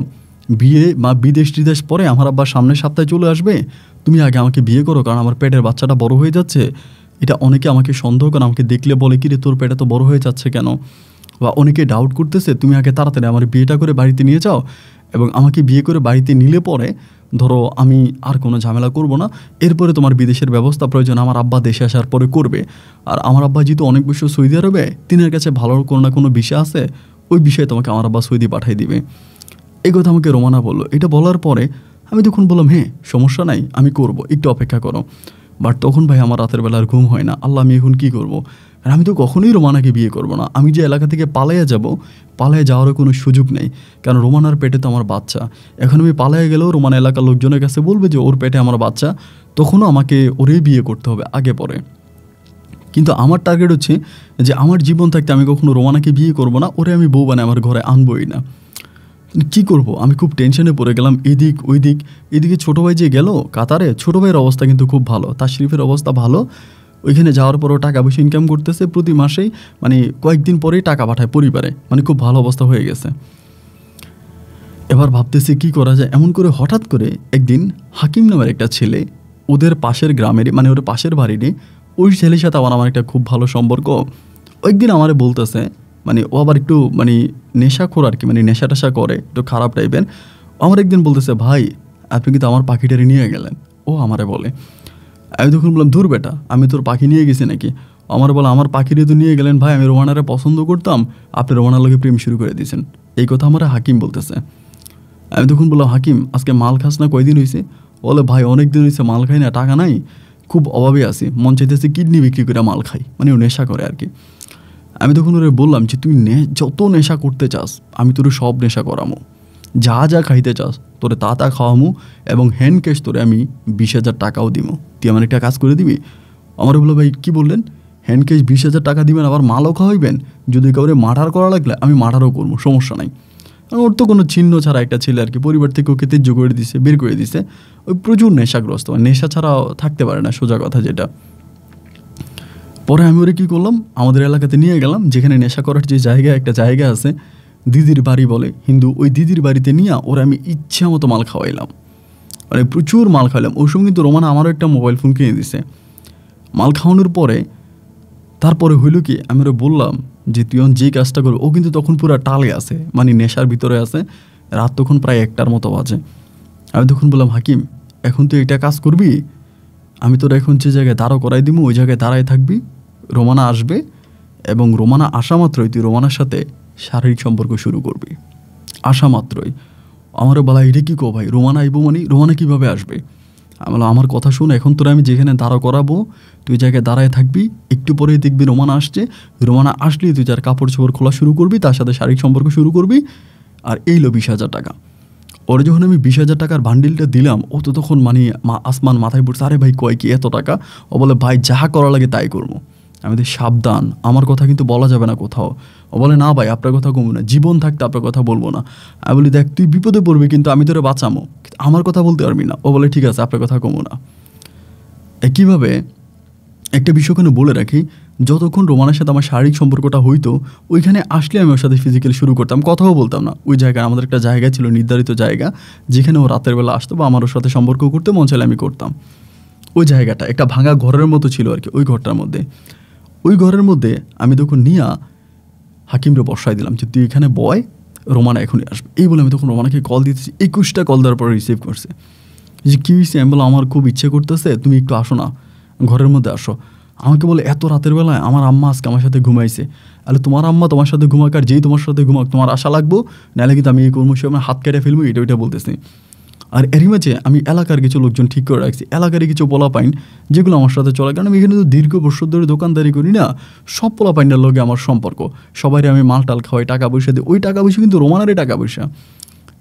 বিয়ে বা বিদেশ টিদেশ পরে আমার আব্বা সামনের সপ্তাহে চলে আসবে, তুমি আগে আমাকে বিয়ে করো, কারণ আমার পেটের বাচ্চাটা বড় হয়ে যাচ্ছে। এটা অনেকে আমাকে সন্দেহ করে, আমাকে দেখলে বলে কি রে তোর পেটে তো বড় হয়ে যাচ্ছে কেন, বা অনেকে ডাউট করতেছে, তুমি আগে তাড়াতাড়ি আমার বিয়েটা করে বাড়িতে নিয়ে যাও, এবং আমাকে বিয়ে করে বাড়িতে নিলে পরে ধরো আমি আর কোনো ঝামেলা করব না, এরপরে তোমার বিদেশের ব্যবস্থা প্রয়োজন আমার আব্বা দেশে আসার পরে করবে। আর আমার আব্বা যেহেতু অনেক বছর সৌদি আরবে, তিনের কাছে ভালো কোনো না কোনো বিষয় আছে, ওই বিষয়ে তোমাকে আমার আব্বা সৌদি পাঠিয়ে দিবে। এই কথা আমাকে রোমানা বললো। এটা বলার পরে আমি তখন বললাম হ্যাঁ সমস্যা নাই, আমি করব, একটু অপেক্ষা করো। বাট তখন ভাই আমার রাতের বেলার ঘুম হয় না, আল্লাহ আমি এখন কী করব। আর আমি তো কখনোই রোমানাকে বিয়ে করব না, আমি যে এলাকা থেকে পালাইয়া যাব, পালাইয়া যাওয়ারও কোনো সুযোগ নেই, কারণ রোমানার পেটে তো আমার বাচ্চা। এখন আমি পালাইয়া গেলেও রোমানা এলাকার লোকজনের কাছে বলবে যে ওর পেটে আমার বাচ্চা, তখনও আমাকে ওরেই বিয়ে করতে হবে আগে পরে। কিন্তু আমার টার্গেট হচ্ছে যে আমার জীবন থাকতে আমি কখনো রোমানাকে বিয়ে করব না, ওরে আমি বউ বানায় আমার ঘরে আনবই না। কি করব, আমি খুব টেনশনে পড়ে গেলাম। এদিক ওই দিক, এদিকে ছোটো ভাই যে গেল কাতারে, ছোটো ভাইয়ের অবস্থা কিন্তু খুব ভালো, তাশরিফের অবস্থা ভালো। ওইখানে যাওয়ার পরও টাকা বেশি ইনকাম করতেছে, প্রতি মাসেই মানে কয়েকদিন পরেই টাকা পাঠায় পরিবারে, মানে খুব ভালো অবস্থা হয়ে গেছে। এবার ভাবতেছি কি করা যায়। এমন করে হঠাৎ করে একদিন হাকিম নামের একটা ছেলে, ওদের পাশের গ্রামেরই, মানে ওদের পাশের বাড়িরই, ওই ছেলের সাথে আমার একটা খুব ভালো সম্পর্ক। একদিন আমারে বলতেছে, মানে ও আবার একটু মানে নেশাখোর আর কি, মানে নেশা টেশা করে, একটু খারাপ টাইপের। আমার একদিন বলতেছে, ভাই আপনি কিন্তু আমার পাখিটারে নিয়ে গেলেন। ও আমারে বলে, আমি তখন বললাম, ধুর বেটা, আমি তোর পাখি নিয়ে গেছি নাকি? আমার বলে, আমার পাখিরে তো নিয়ে গেলেন ভাই, আমি রোমানারে পছন্দ করতাম, আপনি রোমানার লগে প্রেম শুরু করে দিয়েছেন। এই কথা আমার হাকিম বলতেছে। আমি তখন বললাম, হাকিম আজকে মাল খাস না, কয়দিন হয়েছে? বলে, ভাই অনেক দিন হয়েছে মাল খাই না, টাকা নাই, খুব অভাবে আছি, মন চাইতেছে কিডনি বিক্রি করে মাল খাই, মানে ও নেশা করে আর কি। আমি তখন ওরে বললাম যে তুই যত নেশা করতে চাস আমি তোর সব নেশা করামো, যা যা খাইতে চাস তোরে তা তা খাওয়ামো, এবং হ্যান্ড ক্যাশ তোরে আমি 20,000 টাকাও দিব, তুই আমার একটা কাজ করে দিবি। আমার বললো, ভাই কী বললেন, হ্যান্ড ক্যাশ 20,000 টাকা দিবেন, আবার মালও খাওয়াইবেন, যদি কাউরে মার্ডার করা লাগলে আমি মার্ডারও করবো, সমস্যা নাই। ওর তো কোনো চিহ্ন ছাড়া একটা ছেলে আর কি, পরিবার থেকে ওকে তেজ্য করে দিছে, বের করে দিছে। ওই প্রচুর নেশাগ্রস্ত, মানে নেশা ছাড়া থাকতে পারে না, সোজা কথা যেটা। পরে আমি ওরে কী করলাম, আমাদের এলাকাতে নিয়ে গেলাম, যেখানে নেশা করার যে জায়গা, একটা জায়গা আছে দিদির বাড়ি বলে হিন্দু, ওই দিদির বাড়িতে নিয়ে ওরা আমি ইচ্ছা মতো মাল খাওয়াইলাম, মানে প্রচুর মাল খাওয়াইলাম। ওই সময় কিন্তু রোমানা আমারও একটা মোবাইল ফোন কিনে দিছে। মাল খাওয়ানোর পরে তারপরে হইল কি, আমি ওরা বললাম যে তুই যে কাজটা করবি, ও কিন্তু তখন পুরো টালে আছে, মানে নেশার ভিতরে আছে। রাত তখন প্রায় 1টার মতো বাজে। আমি তখন বললাম, হাকিম এখন তুই এটা কাজ করবি, আমি তোর এখন যে জায়গায় দাঁড়ো করাই দিব, ওই জায়গায় দাঁড়ায় থাকবি, রোমানা আসবে, এবং রোমানা আসা মাত্রই তুই রোমানার সাথে শারীরিক সম্পর্ক শুরু করবি, আসা মাত্রই। আমারও বলা, এটা কী কো ভাই, রোমানা আইবো মানে? রোমানা কীভাবে আসবে? আমি বললাম, আমার কথা শুন, এখন তোরা আমি যেখানে দাঁড়া করাবো তুই জায়গায় দাঁড়ায় থাকবি, একটু পরেই দেখবি রোমানা আসছে, রোমানা আসলেই তুই যার কাপড় চোপড় খোলা শুরু করবি, তার সাথে শারীরিক সম্পর্ক শুরু করবি, আর এই লো 20,000 টাকা। ওর যখন আমি 20,000 টাকার বান্ডিলটা দিলাম, ও তো তখন মানে আসমান মাথায় পড়ছে, আরে ভাই কয় কি এত টাকা? ও বলে, ভাই যা করা লাগে তাই করবো। আমি বলি, সাবধান, আমার কথা কিন্তু বলা যাবে না কোথাও। ও বলে, না ভাই আপনার কথা কমবো না, জীবন থাকতে আপনার কথা বলবো না। আমি বলি, দেখ তুই বিপদে পড়বি কিন্তু আমি তোরে বাঁচামো, আমার কথা বলতে পারবি না। ও বলে, ঠিক আছে আপনার কথা কমবো না। একইভাবে একটা বিষয় ওখানে বলে রাখি, যতক্ষণ রোমানার সাথে আমার শারীরিক সম্পর্কটা হইতো, ওইখানে আসলে আমি ওর সাথে ফিজিক্যালি শুরু করতাম, কথাও বলতাম না। ওই জায়গায় আমাদের একটা জায়গা ছিল, নির্ধারিত জায়গা, যেখানে ও রাতের বেলা আসতো বা আমার ওর সাথে সম্পর্ক করতে মন চাইলে আমি করতাম। ওই জায়গাটা একটা ভাঙা ঘরের মতো ছিল আর কি, ওই ঘরটার মধ্যে। ওই ঘরের মধ্যে আমি তখন নিয়া হাকিমরে বসাই দিলাম যে তুই এখানে বয়, রোমানা এখনই আসবে। এই বলে আমি তখন রোমানাকে কল দিতেছি, 21টা কল দেওয়ার পরে রিসিভ করছে। যে কী হয়েছে? আমি বললাম, আমার খুব ইচ্ছে করতেছে, তুমি একটু আসো না, ঘরের মধ্যে আসো। আমাকে বলে, এত রাতের বেলায়? আমার আম্মা আজকে আমার সাথে ঘুমাইছে। তাহলে তোমার আম্মা তোমার সাথে ঘুমাক, আর যেই তোমার সাথে ঘুমাক তোমার আশা লাগবো, নাহলে কিন্তু আমি এই কর্ম সে আমার হাত কেটে ফেলবো, এটা ওইটা বলতেছি। আর এরই মাঝে আমি এলাকার কিছু লোকজন ঠিক করে রাখছি, এলাকারই কিছু পোলাপাইন যেগুলো আমার সাথে চলে, কারণ আমি এখানে তো দীর্ঘ বছর ধরে দোকানদারি করি না, সব পোলাপাইনের লগে আমার সম্পর্ক, সবাই আমি মাল টাল খাওয়াই, টাকা পয়সা দিই। ওই টাকা পয়সা কিন্তু রোমানারই টাকা পয়সা।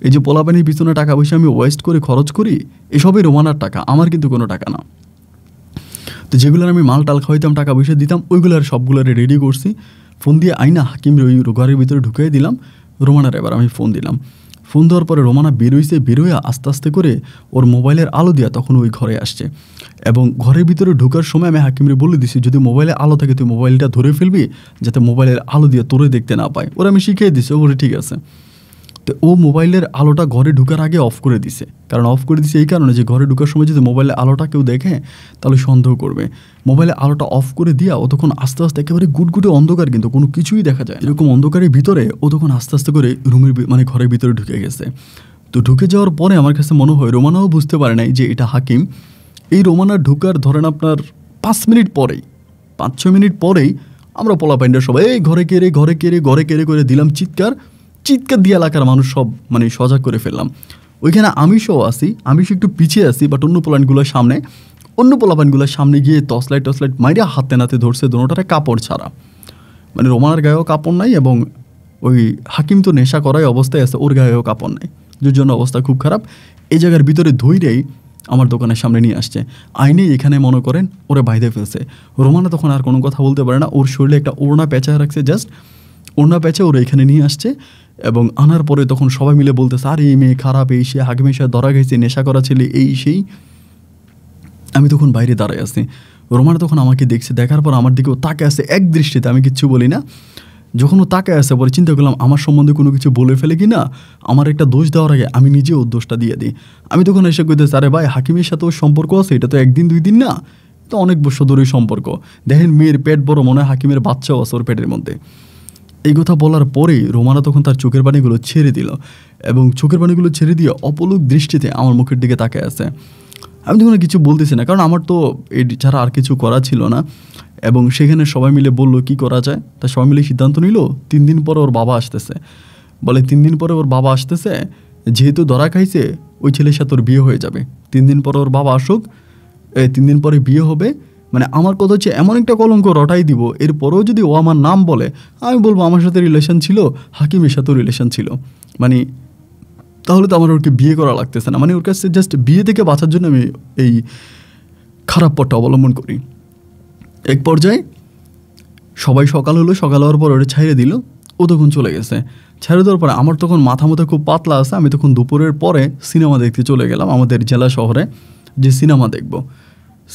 এই যে পোলাপাইনের পিছনে টাকা পয়সা আমি ওয়েস্ট করে খরচ করি, এসবই রোমানার টাকা, আমার কিন্তু কোনো টাকা না। তো যেগুলোর আমি মাল টাল খাওয়াইতাম, টাকা পয়সা দিতাম, ওইগুলোর সবগুলোরে রেডি করছি। ফোন দিয়ে আইনা হাকিমের ওই ঘরের ভিতরে ঢুকিয়ে দিলাম। রোমানার এবার আমি ফোন দিলাম। ফোন দেওয়ার পরে রোমানা বেরোয় আস্তে আস্তে করে ওর মোবাইলের আলো দিয়া তখন ওই ঘরে আসছে, এবং ঘরের ভিতরে ঢোকার সময় আমি হাকিমরে বলে দিছি, যদি মোবাইলে আলো থাকে তুই মোবাইলটা ধরে ফেলবি, যাতে মোবাইলের আলো দিয়ে তোরে দেখতে না পায়। ওরা আমি শিখিয়ে দিছি, ও বলে ঠিক আছে। তো ও মোবাইলের আলোটা ঘরে ঢোকার আগে অফ করে দিছে, কারণ অফ করে দিছে এই কারণে যে ঘরে ঢোকার সময় যদি মোবাইলের আলোটা কেউ দেখে তাহলে সন্দেহ করবে। মোবাইলের আলোটা অফ করে দিয়া ও তখন আস্তে আস্তে, একেবারে গুটগুটে অন্ধকার, কিন্তু কোনো কিছুই দেখা যায়, এরকম অন্ধকারের ভিতরে ও তখন আস্তে আস্তে করে রুমের মানে ঘরের ভিতরে ঢুকে গেছে। তো ঢুকে যাওয়ার পরে আমার কাছে মনে হয় রোমানাও বুঝতে পারে নাই যে এটা হাকিম। এই রোমানা ঢুকার ধরেন আপনার 5 মিনিট পরেই, 5-6 মিনিট পরেই আমরা পোলাপাইন্ডার সবাই এই ঘরে কেড়ে করে দিলাম চিৎকার দিয়ে এলাকার মানুষ সব মানে সজাগ করে ফেললাম। ওইখানে আমিষও আসি, আমিষ একটু পিছিয়ে আসি, বাট অন্য পোলাপাইনগুলোর সামনে গিয়ে টসলাইট মাইরা হাতে নাতে ধরছে, দোনোটারে কাপড় ছাড়া, মানে রোমানার গায়েও কাপড় নাই, এবং ওই হাকিম তো নেশা করাই অবস্থায় আছে, ওর গায়েও কাপড় নেই, যার জন্য অবস্থা খুব খারাপ। এই জায়গার ভিতরে ধৈরেই আমার দোকানের সামনে নিয়ে আসছে, আইনে এখানে মনে করেন ওরে বাইরে ফেলছে। রোমানা তখন আর কোনো কথা বলতে পারে না, ওর শরীরে একটা ওড়না পেঁচা রাখছে, জাস্ট ওড়না পেঁচে ওরা এখানে নিয়ে আসছে, এবং আনার পরে তখন সবাই মিলে বলতেছে আর এই মেয়ে খারাপ, এই সে হাকিমের সাথে ধরা খাইছে, নেশা করা ছেলে, এই সেই। আমি তখন বাইরে দাঁড়ায় আছি। রোমানা তখন আমাকে দেখছে, দেখার পর আমার দিকেও তাকে আছে এক দৃষ্টিতে, আমি কিচ্ছু বলি না। যখন ও তাকায় আসে পরে চিন্তা করলাম আমার সম্বন্ধে কোনো কিছু বলে ফেলে কি না, আমার একটা দোষ দেওয়ার আগে আমি নিজে ওর দোষটা দিয়ে দিই। আমি তখন এসে কইতেছি আরে ভাই হাকিমের সাথে ওর সম্পর্ক আছে, এটা তো একদিন দুই দিন না, তো অনেক বছর ধরেই সম্পর্ক। দেখেন মেয়ের পেট বড়, মনে হয় হাকিমের বাচ্চাও আছে ওর পেটের মধ্যে। এই কথা বলার পরেই রোমানা তখন তার চোখের পানিগুলো ছেড়ে দিল এবং চোখের পানিগুলো ছেড়ে দিয়ে অপলক দৃষ্টিতে আমার মুখের দিকে তাকায় আছে। আমি তখন কিছু বলতেছি না, কারণ আমার তো এই ছাড়া আর কিছু করা ছিল না। এবং সেখানে সবাই মিলে বললো কি করা যায়, তা সবাই মিলে সিদ্ধান্ত নিল 3 দিন পরে ওর বাবা আসতেছে। বলে 3 দিন পরে ওর বাবা আসতেছে, যেহেতু ধরা খাইছে ওই ছেলের সাথে ওর বিয়ে হয়ে যাবে। 3 দিন পরে ওর বাবা আসুক, 3 দিন পরে বিয়ে হবে। মানে আমার কথা হচ্ছে এমন একটা কলঙ্ক রটাই দিব, এরপরেও যদি ও আমার নাম বলে আমি বলবো আমার সাথে রিলেশন ছিল, হাকিমের সাথেও রিলেশন ছিল। মানে তাহলে তো আমার ওকে বিয়ে করা লাগতেছে না, মানে ওর কাছে জাস্ট বিয়ে থেকে বাঁচার জন্য আমি এই খারাপ পথটা অবলম্বন করি। এক পর্যায়ে সবাই সকাল হলো, সকাল হওয়ার পর ওটা ছাইড়ে দিল, ও তখন চলে গেছে। ছাইড়ে দেওয়ার পরে আমার তখন মাথা খুব পাতলা আছে, আমি তখন দুপুরের পরে সিনেমা দেখতে চলে গেলাম আমাদের জেলা শহরে, যে সিনেমা দেখব।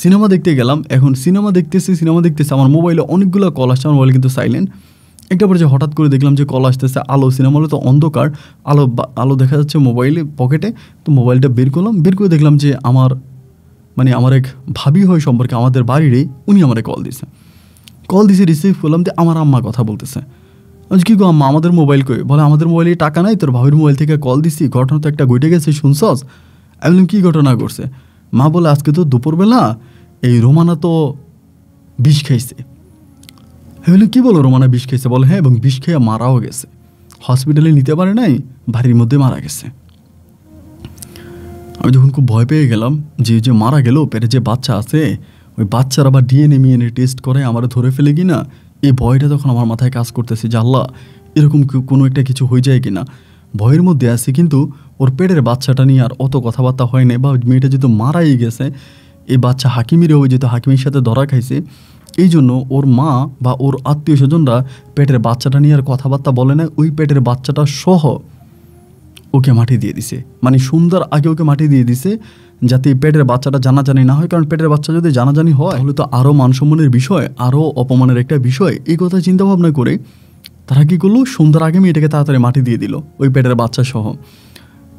সিনেমা দেখতে গেলাম। এখন সিনেমা দেখতেছি আমার মোবাইলে অনেকগুলো কল আসছে, আমার মোবাইল কিন্তু সাইলেন্ট। একটা পর্যায়ে হঠাৎ করে দেখলাম যে কল আসতেছে, আলো, সিনেমা হলে তো অন্ধকার, আলো দেখা যাচ্ছে মোবাইলে পকেটে। তো মোবাইলটা বের করলাম, বের করে দেখলাম যে আমার এক ভাবি হয় সম্পর্কে আমাদের বাড়িরই, উনি আমারে কল দিছে, রিসিভ করলাম, যে আমার আম্মা কথা বলতেছে। আমি কী গো আম্মা, আমাদের মোবাইল কই? বলে আমাদের মোবাইলে টাকা নাই, তোর ভাবির মোবাইল থেকে কল দিছি, ঘটনা তো একটা ঘটে গেছে, শুনছস? আমি বললাম কী ঘটনা ঘটছে? মা বলে আজকে তো দুপুরবেলা এই রোমানা তো বিষ খাইছে। আমি বললাম কী বলো, রোমানা বিষ খাইছে? বলে হ্যাঁ, এবং বিষ খেয়ে মারাও গেছে, হসপিটালে নিতে পারে নাই, বাড়ির মধ্যে মারা গেছে। আমি যখন খুব ভয় পেয়ে গেলাম যে মারা গেল, পেটে যে বাচ্চা আছে ওই বাচ্চার আবার ডিএনএ টেস্ট করে আমার ধরে ফেলে কিনা, এই ভয়টা তখন আমার মাথায় কাজ করতেছে যে আল্লাহ এরকম কোনো একটা কিছু হয়ে যায় কিনা। ভয়ের মধ্যে আছে, কিন্তু ওর পেটের বাচ্চাটা নিয়ে আর অত কথাবার্তা হয় না, বা মেয়েটা যেহেতু মারাই গেছে, এই বাচ্চা হাকিমেরও যেহেতু হাকিমের সাথে ধরা খাইছে, এই জন্য ওর মা বা ওর আত্মীয় স্বজনরা পেটের বাচ্চাটা নিয়ে আর কথাবার্তা বলে না, ওই পেটের বাচ্চাটা সহ ওকে মাটি দিয়ে দিছে। মানে সুন্দর আগে ওকে মাটি দিয়ে দিছে, যাতে পেটের বাচ্চাটা জানাজানি না হয়, কারণ পেটের বাচ্চা যদি জানাজানি হয় তাহলে তো আরও মানসম্মানের বিষয়, আরও অপমানের একটা বিষয়। এই কথা চিন্তা ভাবনা করে তারা কী করলো, সুন্দর আগে মেয়েটাকে তাড়াতাড়ি মাটি দিয়ে দিল ওই পেটের বাচ্চা সহ।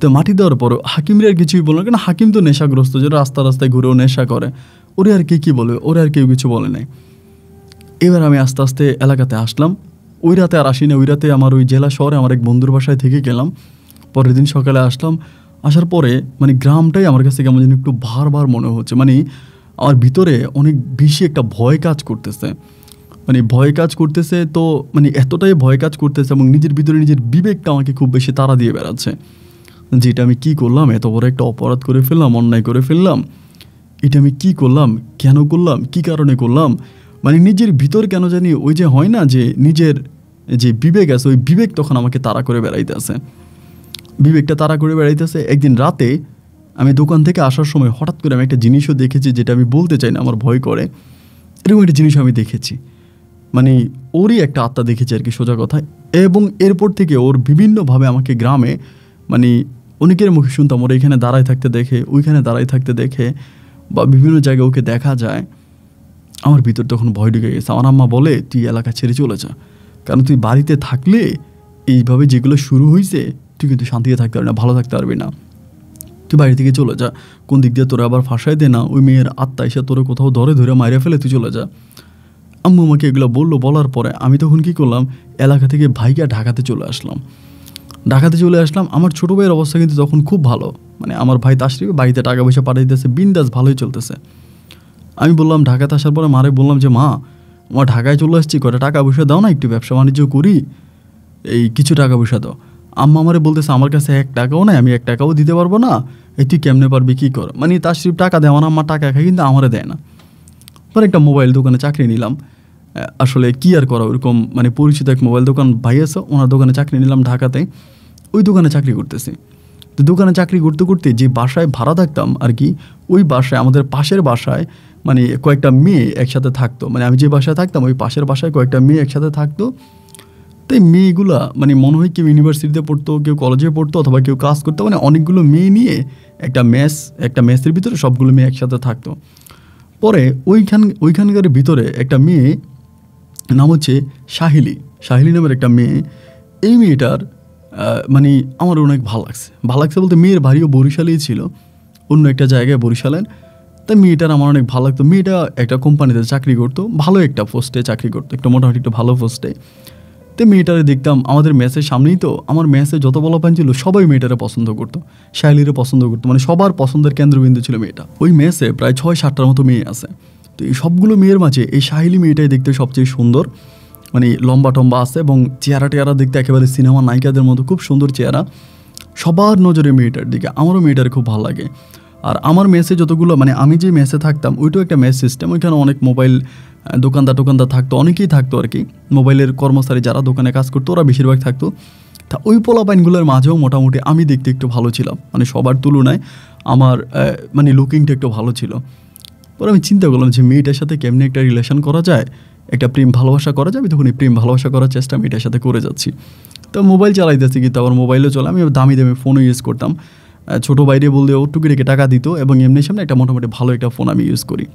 তো মাটি দেওয়ার পর হাকিমের আর কিছুই বললো না, কারণ হাকিম তো নেশাগ্রস্ত, যে রাস্তায় ঘুরেও নেশা করে, ওরে আর কে কী বলবে, ওরে আর কেউ কিছু বলে নাই। এবার আমি আস্তে আস্তে এলাকাতে আসলাম। ওই রাতে আর আসি না, ওই রাতে আমার ওই জেলা শহরে আমার এক বন্ধুর বাসায় থেকে গেলাম। পরের দিন সকালে আসলাম, আসার পরে গ্রামটাই আমার কাছে কেমন যেন একটু ভার মনে হচ্ছে। আমার ভিতরে অনেক বেশি একটা ভয় কাজ করতেছে, তো এতটাই ভয় কাজ করতেছে, এবং নিজের ভিতরে নিজের বিবেকটা আমাকে খুব বেশি তাড়া দিয়ে বেড়াচ্ছে, যেটা আমি কী করলাম, এত বড় একটা অপরাধ করে ফেললাম, অন্যায় করে ফেললাম, এটা আমি কী করলাম, কেন করলাম, কী কারণে করলাম। নিজের ভিতর কেন জানি ওই যে হয় না যে নিজের যে বিবেক আছে, ওই বিবেক তখন আমাকে তাড়া করে বেড়াইতেছে, একদিন রাতে আমি দোকান থেকে আসার সময় হঠাৎ করে আমি একটা জিনিসও দেখেছি, যেটা আমি বলতে চাই না, আমার ভয় করে। এরকম একটা জিনিস আমি দেখেছি, ওরই একটা আত্মা দেখেছি আর কি, সোজা কথায়। এবং এরপর থেকে ওর বিভিন্নভাবে আমাকে গ্রামে অনেকের মুখে শুনতাম, ওরা এখানে দাঁড়ায় থাকতে দেখে, ওইখানে দাঁড়ায় থাকতে দেখে, বা বিভিন্ন জায়গায় ওকে দেখা যায়। আমার ভিতর তখন ভয় ঢুকে গেছে। আমার আম্মা বলে তুই এলাকা ছেড়ে চলে যা, কারণ তুই বাড়িতে থাকলে এইভাবে যেগুলো শুরু হয়েছে তুই কিন্তু শান্তিতে থাকতে পারবি না, ভালো থাকতে পারবি না, তুই বাড়ি থেকে চলে যা, কোন দিক দিয়ে তোরা আবার ফাঁসাই দে না, ওই মেয়ের আত্মা এসে তোরা কোথাও ধরে মাইরে ফেলে, তুই চলে যা। আম্মু আমাকে এগুলো বলার পরে আমি তখন কী করলাম, এলাকা থেকে ভাইকে ঢাকাতে চলে আসলাম। আমার ছোটো ভাইয়ের অবস্থা কিন্তু তখন খুব ভালো, আমার ভাই তাশরিফ বাড়িতে টাকা পয়সা পাঠাইতেছে, বিন্দাস ভালোই চলতেছে। আমি বললাম ঢাকাতে আসার পরে মারে বললাম যে মা, আমার ঢাকায় চলে আসছি, কটা টাকা পয়সা দাও না, একটু ব্যবসা বাণিজ্য করি, এই কিছু টাকা পয়সা দাও। আম্মা আমারে বলতেছে আমার কাছে 1 টাকাও নাই, আমি 1 টাকাও দিতে পারবো না, তুই কেমনে পারবি, কী কর। তাশরিফ টাকা দেয়, আমার আম্মা টাকা খায়, কিন্তু আমারে দেয় না। পরে একটা মোবাইল দোকানে চাকরি নিলাম, আসলে কি আর করা, ওরকম পরিচিত এক মোবাইল দোকান ভাই আছে, ওনার দোকানে চাকরি নিলাম ঢাকাতে। ওই দোকানে চাকরি করতেছি। তো দোকানে চাকরি করতে করতে যে বাসায় ভাড়া থাকতাম আর কি, ওই বাসায় আমাদের পাশের বাসায় কয়েকটা মেয়ে একসাথে থাকতো, আমি যে বাসায় থাকতাম ওই পাশের বাসায় কয়েকটা মেয়ে একসাথে থাকতো। তো তো এই মেয়েগুলা মানে মনে হয় কেউ ইউনিভার্সিটিতে পড়তো, কেউ কলেজে পড়তো, অথবা কেউ ক্লাস করতো, মানে অনেকগুলো মেয়ে নিয়ে একটা মেসের ভিতরে সবগুলো মেয়ে একসাথে থাকতো। পরে ওইখানকার ভিতরে একটা মেয়ে নাম হচ্ছে সাহিলি নামের একটা মেয়ে। এই মেয়েটার মানে আমার অনেক ভালো লাগছে বলতে মেয়ের বাড়িও বরিশালেই ছিল, অন্য একটা জায়গায় বরিশালের। তাই মেয়েটার আমার অনেক ভালো লাগতো। মেয়েটা একটা কোম্পানিতে চাকরি করতো, ভালো একটা পোস্টে চাকরি করতো, একটা মোটামুটি একটা ভালো পোস্টে। তো মেয়েটারে দেখতাম আমাদের ম্যাচের সামনেই, তো আমার ম্যাচে যত বলা পান ছিল সবাই মেয়েটারে পছন্দ করতো, শাইলিরে পছন্দ করতো, মানে সবার পছন্দের কেন্দ্রবিন্দু ছিল মেয়েটা। ওই ম্যাচে প্রায় 6-7টার মতো মেয়ে আছে। তো এই সবগুলো মেয়ের মাঝে এই শাহিলি মেয়েটাই দেখতে সবচেয়ে সুন্দর, মানে লম্বা টম্বা আছে এবং চেহারা দেখতে একেবারে সিনেমা নায়িকাদের মতো, খুব সুন্দর চেহারা। সবার নজরে মেয়েটার দিকে, আমারও মেয়েটার খুব ভালো লাগে। আর আমার মেসে যতগুলো, মানে আমি যে মেসে থাকতাম ওইটাও একটা মেস সিস্টেম, ওইখানে অনেক মোবাইল দোকানদার থাকতো, অনেকেই থাকতো আর কি। মোবাইলের কর্মচারী যারা দোকানে কাজ করতো ওরা বেশিরভাগ থাকতো। তা ওই পোলাপাইনগুলোর মাঝেও মোটামুটি আমি দেখতে একটু ভালো ছিলাম, মানে সবার তুলনায় আমার মানে লুকিংটা একটু ভালো ছিল। পরে আমি চিন্তা করলাম যে মেয়েটার সাথে কেমনি একটা রিলেশন করা যায়, একটা প্রেম ভালোবাসা করা যায়। আমি তখন এই প্রেম ভালোবাসা করার চেষ্টা মেয়েটার সাথে করে যাচ্ছি। তো মোবাইল চালাইতেছি, কিন্তু আবার মোবাইলও চলে, আমি দামি ফোনও ইউজ করতাম। ছোটো বাইরে বললে ও টুকিটাকি টাকা দিত, এবং এমনি সামনে একটা মোটামুটি ভালো একটা ফোন আমি ইউজ করি।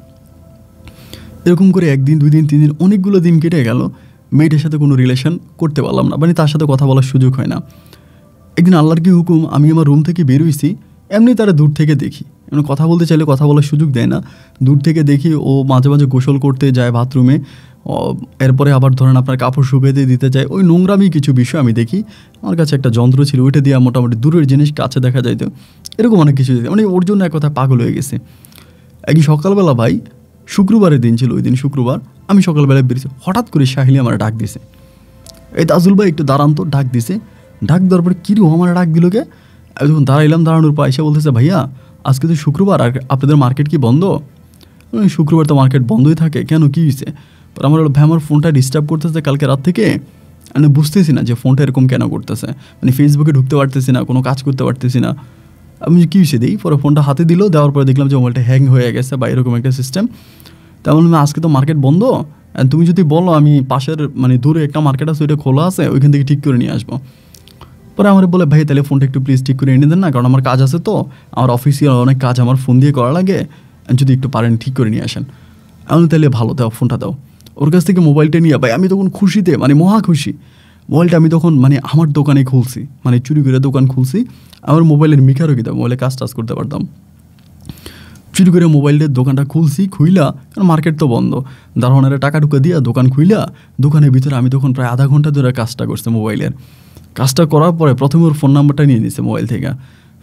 এরকম করে 1 দিন 2 দিন 3 দিন অনেকগুলো দিন কেটে গেল, মেয়েটার সাথে কোনো রিলেশন করতে পারলাম না, মানে তার সাথে কথা বলার সুযোগ হয় না। একদিন আল্লাহর কি হুকুম, আমি আমার রুম থেকে বেরোইছি, এমনি তারা দূর থেকে দেখি, এমন কথা বলতে চাইলে কথা বলার সুযোগ দেয় না। দূর থেকে দেখি ও মাঝে মাঝে গোসল করতে যায় বাথরুমে, এরপরে আবার ধরেন আপনার কাপড় শুকাইতে দিতে যায়। ওই নোংরামি কিছু বিষয় আমি দেখি। আমার কাছে একটা যন্ত্র ছিল, ওইটা দিয়ে মোটামুটি দূরের জিনিস কাছে দেখা যাইতো, এরকম অনেক কিছু, মানে ওর জন্য এক কথা পাগল হয়ে গেছে। একদিন সকালবেলা ভাই, শুক্রবারের দিন ছিল, ওই দিন শুক্রবার, আমি সকালবেলায় বেরিয়েছি, হঠাৎ করে শাহিলি আমার ডাক দিছে, এই তাজুল ভাই একটু দাঁড়ান তো, ডাক দিছে। ডাক দেওয়ার পরে কিরু আমার ডাক দিল কে? আমি যখন দাঁড়াইলাম, দাঁড়ানোর পর এসে বলতেছে, ভাইয়া আজকে তো শুক্রবার, আর আপনাদের মার্কেট কি বন্ধ? শুক্রবার তো মার্কেট বন্ধই থাকে, কেন কী হয়েছে? পর আমার ভাই আমার ফোনটা ডিস্টার্ব করতেছে কালকে রাত থেকে, আমি বুঝতেছি না যে ফোনটা এরকম কেন করতেছে, মানে ফেসবুকে ঢুকতে পারতেছি না, কোনো কাজ করতে পারতেছি না। আমি কী হয়েছে দিই, পরে ফোনটা হাতে দিল, দেওয়ার পরে দেখলাম যে মোবাইলটা হ্যাং হয়ে গেছে বা এরকম একটা সিস্টেম। তেমন আজকে তো মার্কেট বন্ধ, তুমি যদি বলো আমি পাশের মানে দূরে একটা মার্কেট আছে, ওইটা খোলা আছে, ওইখান থেকে ঠিক করে নিয়ে আসবো। পরে আমার বলে, ভাই তাহলে ফোনটা একটু প্লিজ ঠিক করে এনে দেন না, কারণ আমার কাজ আছে, তো আমার অফিসিয়াল অনেক কাজ আমার ফোন দিয়ে করা লাগে, যদি একটু পারেন ঠিক করে নিয়ে আসেন। আমি তাহলে ভালো, দাও ফোনটা দাও। ওর কাছ থেকে মোবাইলটা নিয়ে ভাই আমি তখন খুশিতে, মানে মহা খুশি। মোবাইলটা আমি তখন মানে আমার দোকানে খুলছি, মানে চুরি করে দোকান খুলছি, আমার মোবাইলের মিকারও কিতাম, মোবাইলে কাজ টাজ করতে পারতাম। চুরি করে মোবাইলের দোকানটা খুইলা, কারণ মার্কেট তো বন্ধ, দারোয়ানের টাকা টুকা দিয়া দোকান খুইলা, দোকানের ভিতরে আমি তখন প্রায় আধা ঘন্টা ধরে কাজটা করছি। মোবাইলের কাজটা করার পরে প্রথমে ওর ফোন নাম্বারটা নিয়ে নিছে মোবাইল থেকে,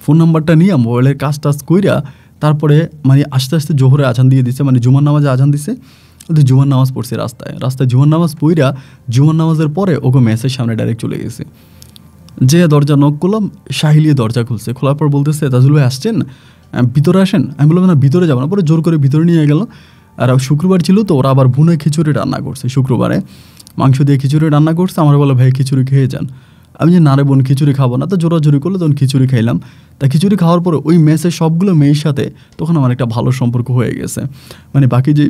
ফোন নাম্বারটা নিয়ে মোবাইলের কাজ টাজ কইরা তারপরে মানে আস্তে আস্তে জোহরে আজান দিয়ে দিছে, মানে জুমার নামাজে আজান দিছে। ওদের জুমার নামাজ পড়ছে রাস্তায় জুমার নামাজ পড়া, জুমার নামাজের পরে ওকে মেসের সামনে ডাইরেক্ট চলে গেছে। যে দরজা নক করলাম, শাহিলিয়ে দরজা খুলছে, খোলার পর বলতেছে, তাজুল ভাই আসছেন, ভিতরে আসেন। আমি বললাম না ভিতরে যাবো না, পরে জোর করে ভিতরে নিয়ে গেল। আর শুক্রবার ছিল তো, ওরা আবার ভুনে খিচুড়ি রান্না করছে, শুক্রবারে মাংস দিয়ে খিচুড়ি রান্না করছে। আমার বলে, ভাই খিচুড়ি খেয়ে যান। আমি যে না রে বোন খিচুড়ি খাবো না, তো জোরাজোরি করলে তখন খিচুড়ি খাইলাম। তা খিচুড়ি খাওয়ার পরে ওই মেসের সবগুলো মেয়ের সাথে তখন আমার একটা ভালো সম্পর্ক হয়ে গেছে, মানে বাকি যে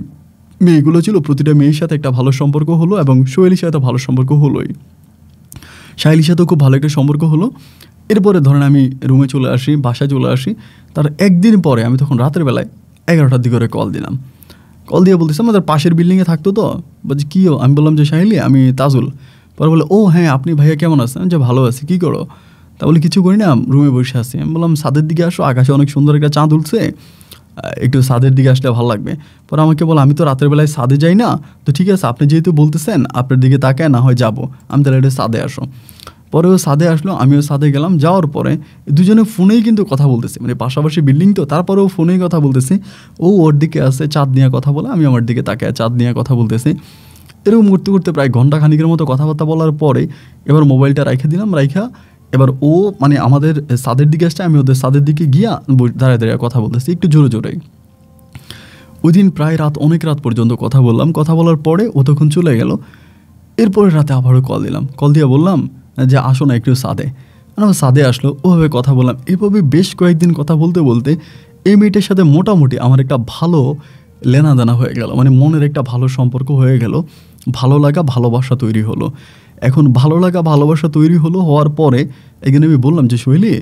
মেয়েগুলো ছিল প্রতিটা মেয়ের সাথে একটা ভালো সম্পর্ক হলো, এবং সোহেলির সাথে ভালো সম্পর্ক হলোই, শাহিলির সাথেও খুব ভালো একটা সম্পর্ক হলো। এরপরে ধরেন আমি রুমে চলে আসি, বাসায় চলে আসি। তার একদিন পরে আমি তখন রাতের বেলায় 11টার দিকে করে কল দিলাম। কল দিয়ে বলতেছে আমাদের পাশের বিল্ডিংয়ে থাকতো, তো বলছি কী? আমি বললাম যে শাহিলি, আমি তাজুল। পরে বলে, ও হ্যাঁ আপনি ভাইয়া কেমন আছেন? যে ভালো আছি, কী করো? তা বলে কিছু করি না, রুমে বসে আছি। আমি বললাম ছাদের দিকে আসো, আকাশে অনেক সুন্দর একটা চাঁদ উঠছে, একটু ছাদের দিকে আসলে ভালো লাগবে। পরে আমাকে বলে, আমি তো রাতের বেলায় ছাদে যাই না, তো ঠিক আছে আপনি যেহেতু বলতেছেন আপনার দিকে তাকায় না হয় যাবো, আমি তাহলে এটা ছাদে আসো। পরে ও ছাদে আসলো, আমিও ছাদে গেলাম। যাওয়ার পরে দুজনে ফোনেই কিন্তু কথা বলতেছি, মানে পাশাপাশি বিল্ডিং তো, তারপরেও ফোনেই কথা বলতেছি। ও ওর দিকে আসে চাঁদ নিয়ে কথা বলে, আমি আমার দিকে তাকায় চাঁদ নিয়ে কথা বলতেছি। এরকম করতে করতে প্রায় ঘন্টা খানিকের মতো কথাবার্তা বলার পরে এবার মোবাইলটা রাইখা দিলাম। এবার ও মানে আমাদের ছাদের দিকে আসছে, আমি ওদের ছাদের দিকে গিয়া দাঁড়িয়ে কথা বলতেছি একটু জোরে জোরে। ওই দিন প্রায় অনেক রাত পর্যন্ত কথা বললাম। কথা বলার পরে ও তখন চলে গেল। এরপরে রাতে আবারও কল দিলাম, কল দিয়ে বললাম যে আসো না একটু ছাদে। আমার ছাদে আসলো, ওভাবে কথা বললাম। এভাবে বেশ কয়েকদিন কথা বলতে বলতে এই মেয়েটার সাথে মোটামুটি আমার একটা ভালো লেনাদেনা হয়ে গেল, মানে মনের একটা ভালো সম্পর্ক হয়ে গেল। ভালো লাগা ভালোবাসা তৈরি হলো। এখন ভালো লাগা ভালোবাসা তৈরি হওয়ার পরে এখানে আমি বললাম যে শৈলী,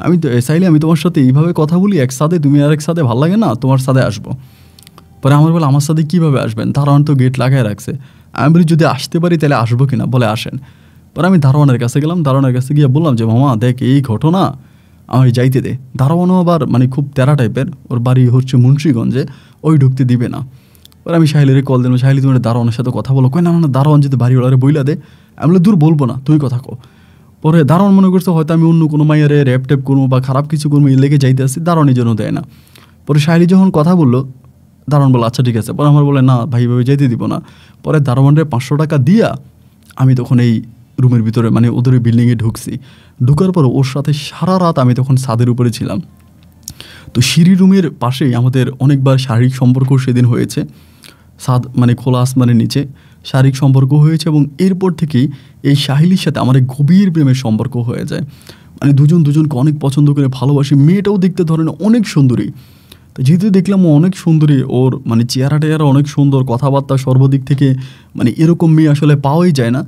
আমি তো চাইলে আমি তোমার সাথে এইভাবে কথা বলি একসাথে, তুমি আর এক সাথে ভালো লাগে না, তোমার সাথে আসবো। পরে আমার বলে আমার সাথে কীভাবে আসবেন, দারোয়ান তো গেট লাগায় রাখছে। আমি বলি যদি আসতে পারি তাহলে আসবো কিনা, বলে আসেন। পরে আমি দারোয়ানের কাছে গেলাম, দারোয়ানের কাছে গিয়ে বললাম যে মামা দেখ এই ঘটনা, আমার যাইতে দে। দারোয়ানও আবার মানে খুব তেরা টাইপের, ওর বাড়ি হচ্ছে মুন্সিগঞ্জে, ওই ঢুকতে দিবে না। পরে আমি সাহিলের কল দিলাম, সাহিল তুমি দারোয়ানের সাথে কথা বলো। কই না না দারোয়ান যদি বাড়িওয়ালারে বইলা দে। আমি বলে দূর বলবো না, তুই কথা কো। পরে দারোয়ান মনে করছে হয়তো আমি অন্য কোনো মাইয়ারে র্যাপ ট্যাপ করবো বা খারাপ কিছু করবো, এই লেগে যাইতে আসছি, দারোয়ানের জন্য দেয় না। পরে সাহিল যখন কথা বললো, দারোয়ান বলে আচ্ছা ঠিক আছে। পরে আমার বলে না ভাই ভাবে যেতে দিব না। পরে দারোয়ানরে 500 টাকা দিয়া আমি তখন এই রুমের ভিতরে মানে ওদের বিল্ডিংয়ে ঢুকছি। ঢুকার পর ওর সাথে সারা রাত আমি তখন ছাদের উপরে ছিলাম। তো সিঁড়ি রুমের পাশেই আমাদের অনেকবার শারীরিক সম্পর্ক সেদিন হয়েছে, ছাদ মানে খোলা আসমানের নিচে শারীরিক সম্পর্ক হয়েছে। এবং এরপর থেকেই এই সাহিলির সাথে আমার গভীর প্রেমের সম্পর্ক হয়ে যায়। মানে দুজনকে অনেক পছন্দ করে ভালোবাসি। মেয়েটাও দেখতে ধরেন অনেক সুন্দরী। তো যেহেতু দেখলাম ও অনেক সুন্দরী, ওর মানে চেহারা টেহারা অনেক সুন্দর, কথাবার্তা সর্বদিক থেকে মানে এরকম মেয়ে আসলে পাওয়াই যায় না।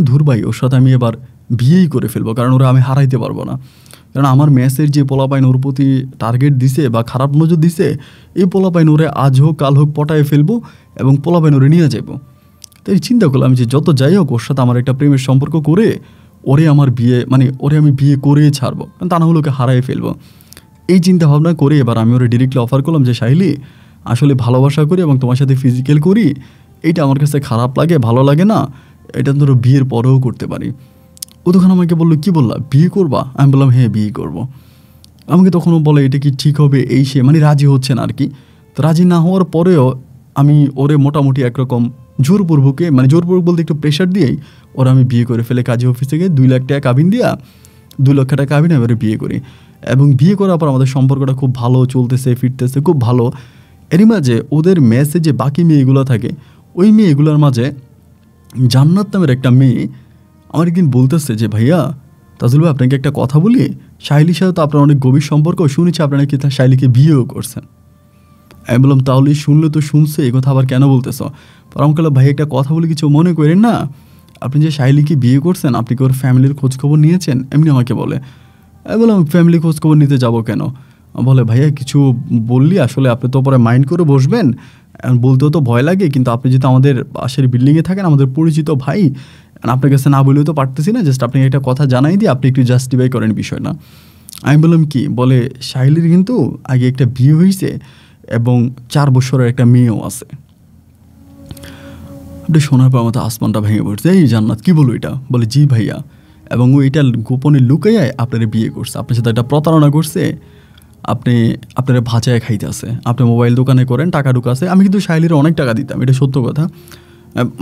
ধুর ভাই ওর সাথে আমি এবার বিয়েই করে ফেলবো, কারণ ওরা আমি হারাইতে পারবো না। কারণ আমার ম্যাচের যে পোলাপাইন ওর প্রতি টার্গেট দিছে বা খারাপ নজর দিছে, এই পোলাপাইন ওরে আজ হোক কাল হোক পটায় ফেলবো এবং পোলাপাইন ওরে নিয়ে যাবো। তাই চিন্তা করলাম যে যত যাই হোক ওর সাথে আমার একটা প্রেমের সম্পর্ক করে ওরে আমার বিয়ে মানে ওরে আমি বিয়ে করেই ছাড়বো, কারণ তা না হলে ওকে হারাই ফেলবো। এই চিন্তা ভাবনা করে এবার আমি ওরে ডিরেক্টলি অফার করলাম যে সাহিলি আসলে ভালোবাসা করি এবং তোমার সাথে ফিজিক্যাল করি, এইটা আমার কাছে খারাপ লাগে, ভালো লাগে না, এটা ধরো বিয়ের পরেও করতে পারি। ও তখন আমাকে বললো কী বললা, বিয়ে করবা? আমি বললাম হ্যাঁ বিয়ে করবো। আমাকে তখনও বলে এটা কি ঠিক হবে, এই সে মানে রাজি হচ্ছে না আর কি। তো রাজি না হওয়ার পরেও আমি ওরে মোটামুটি একরকম জোরপূর্বকে মানে জোরপূর্বক বলতে একটু প্রেশার দিয়েই ওরা আমি বিয়ে করে ফেলে কাজী অফিস থেকে 2 লাখ টাকা কাবিন দিয়া 2 লক্ষ টাকা কাবিন এবারে বিয়ে করি। এবং বিয়ে করার পর আমাদের সম্পর্কটা খুব ভালো চলতেছে, ফিরতেছে খুব ভালো। এরই মাঝে ওদের মেসে যে বাকি মেয়েগুলো থাকে, ওই মেয়েগুলোর মাঝে জান্নাত নামের একটা মেয়ে আমার একদিন বলতেছে যে ভাইয়া তাজুল ভাই আপনাকে একটা কথা বলি, শাইলির সাথে তো আপনার অনেক গভীর সম্পর্ক, শুনেছি আপনারা কি তার শাইলিকে বিয়েও করছেন। আমি বললাম তাহলে শুনলে তো শুনছে, এই কথা আবার কেন বলতেছ? পরামকাল ভাই একটা কথা বলে কিছু মনে করেন না, আপনি যে শাইলিকে বিয়ে করছেন আপনি কি ওর ফ্যামিলির খোঁজখবর নিয়েছেন? এমনি আমাকে বলে। আমি বললাম ফ্যামিলি খোঁজখবর নিতে যাব কেন? বলে ভাইয়া কিছু বললি আসলে আপনি তো পরে মাইন্ড করে বসবেন, বলতেও তো ভয় লাগে, কিন্তু আপনি যেহেতু আমাদের পাশের বিল্ডিংয়ে থাকেন, আমাদের পরিচিত ভাই, আপনার কাছে না বলেও তো পারতেছি না, জাস্ট আপনি একটা কথা জানাই দিয়ে আপনি একটু জাস্টিফাই করেন বিষয়টা। আমি বললাম কি? বলে শাইলির কিন্তু আগে একটা বিয়ে হয়েছে এবং 4 বছরের একটা মেয়েও আছে। আপনি শোনার পর আমাদের আসমানটা ভেঙে পড়ছে। এই জান্নাত কী বলো এটা? বলে জি ভাইয়া, এবং ও এটা গোপনে লুকাইয়ায় আপনারা বিয়ে করছে, আপনার সাথে একটা প্রতারণা করছে, আপনারা ভাজায় খাইতে আছে, আপনি মোবাইল দোকানে করেন, টাকা ঢুকাছে। আমি কিন্তু শাইলির অনেক টাকা দিতাম, এটা সত্য কথা।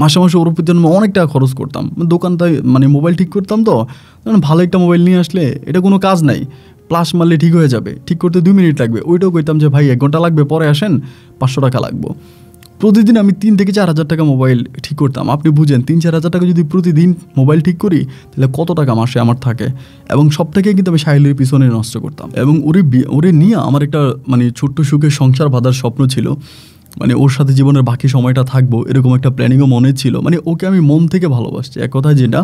মাসে মাসে ওর জন্য অনেক টাকা খরচ করতাম, দোকানটায় মানে মোবাইল ঠিক করতাম। তো ভালো একটা মোবাইল নিয়ে আসলে এটা কোনো কাজ নাই, প্লাস মারলে ঠিক হয়ে যাবে, ঠিক করতে 2 মিনিট লাগবে। ওইটাও কইতাম যে ভাই 1 ঘন্টা লাগবে, পরে আসেন 500 টাকা লাগবে। প্রতিদিন আমি 3 থেকে 4 হাজার টাকা মোবাইল ঠিক করতাম। আপনি বুঝেন 3-4 হাজার টাকা যদি প্রতিদিন মোবাইল ঠিক করি তাহলে কত টাকা মাসে আমার থাকে। এবং সব থেকে কিন্তু আমি শাইলির পিছনে নষ্ট করতাম। এবং ওরে নিয়ে আমার একটা মানে ছোট্ট সুখে সংসার বাঁধার স্বপ্ন ছিল, মানে ওর সাথে জীবনের বাকি সময়টা থাকবো এরকম একটা প্ল্যানিংও মনে ছিল। মানে ওকে আমি মন থেকে ভালোবাসছি, এক কথা যেটা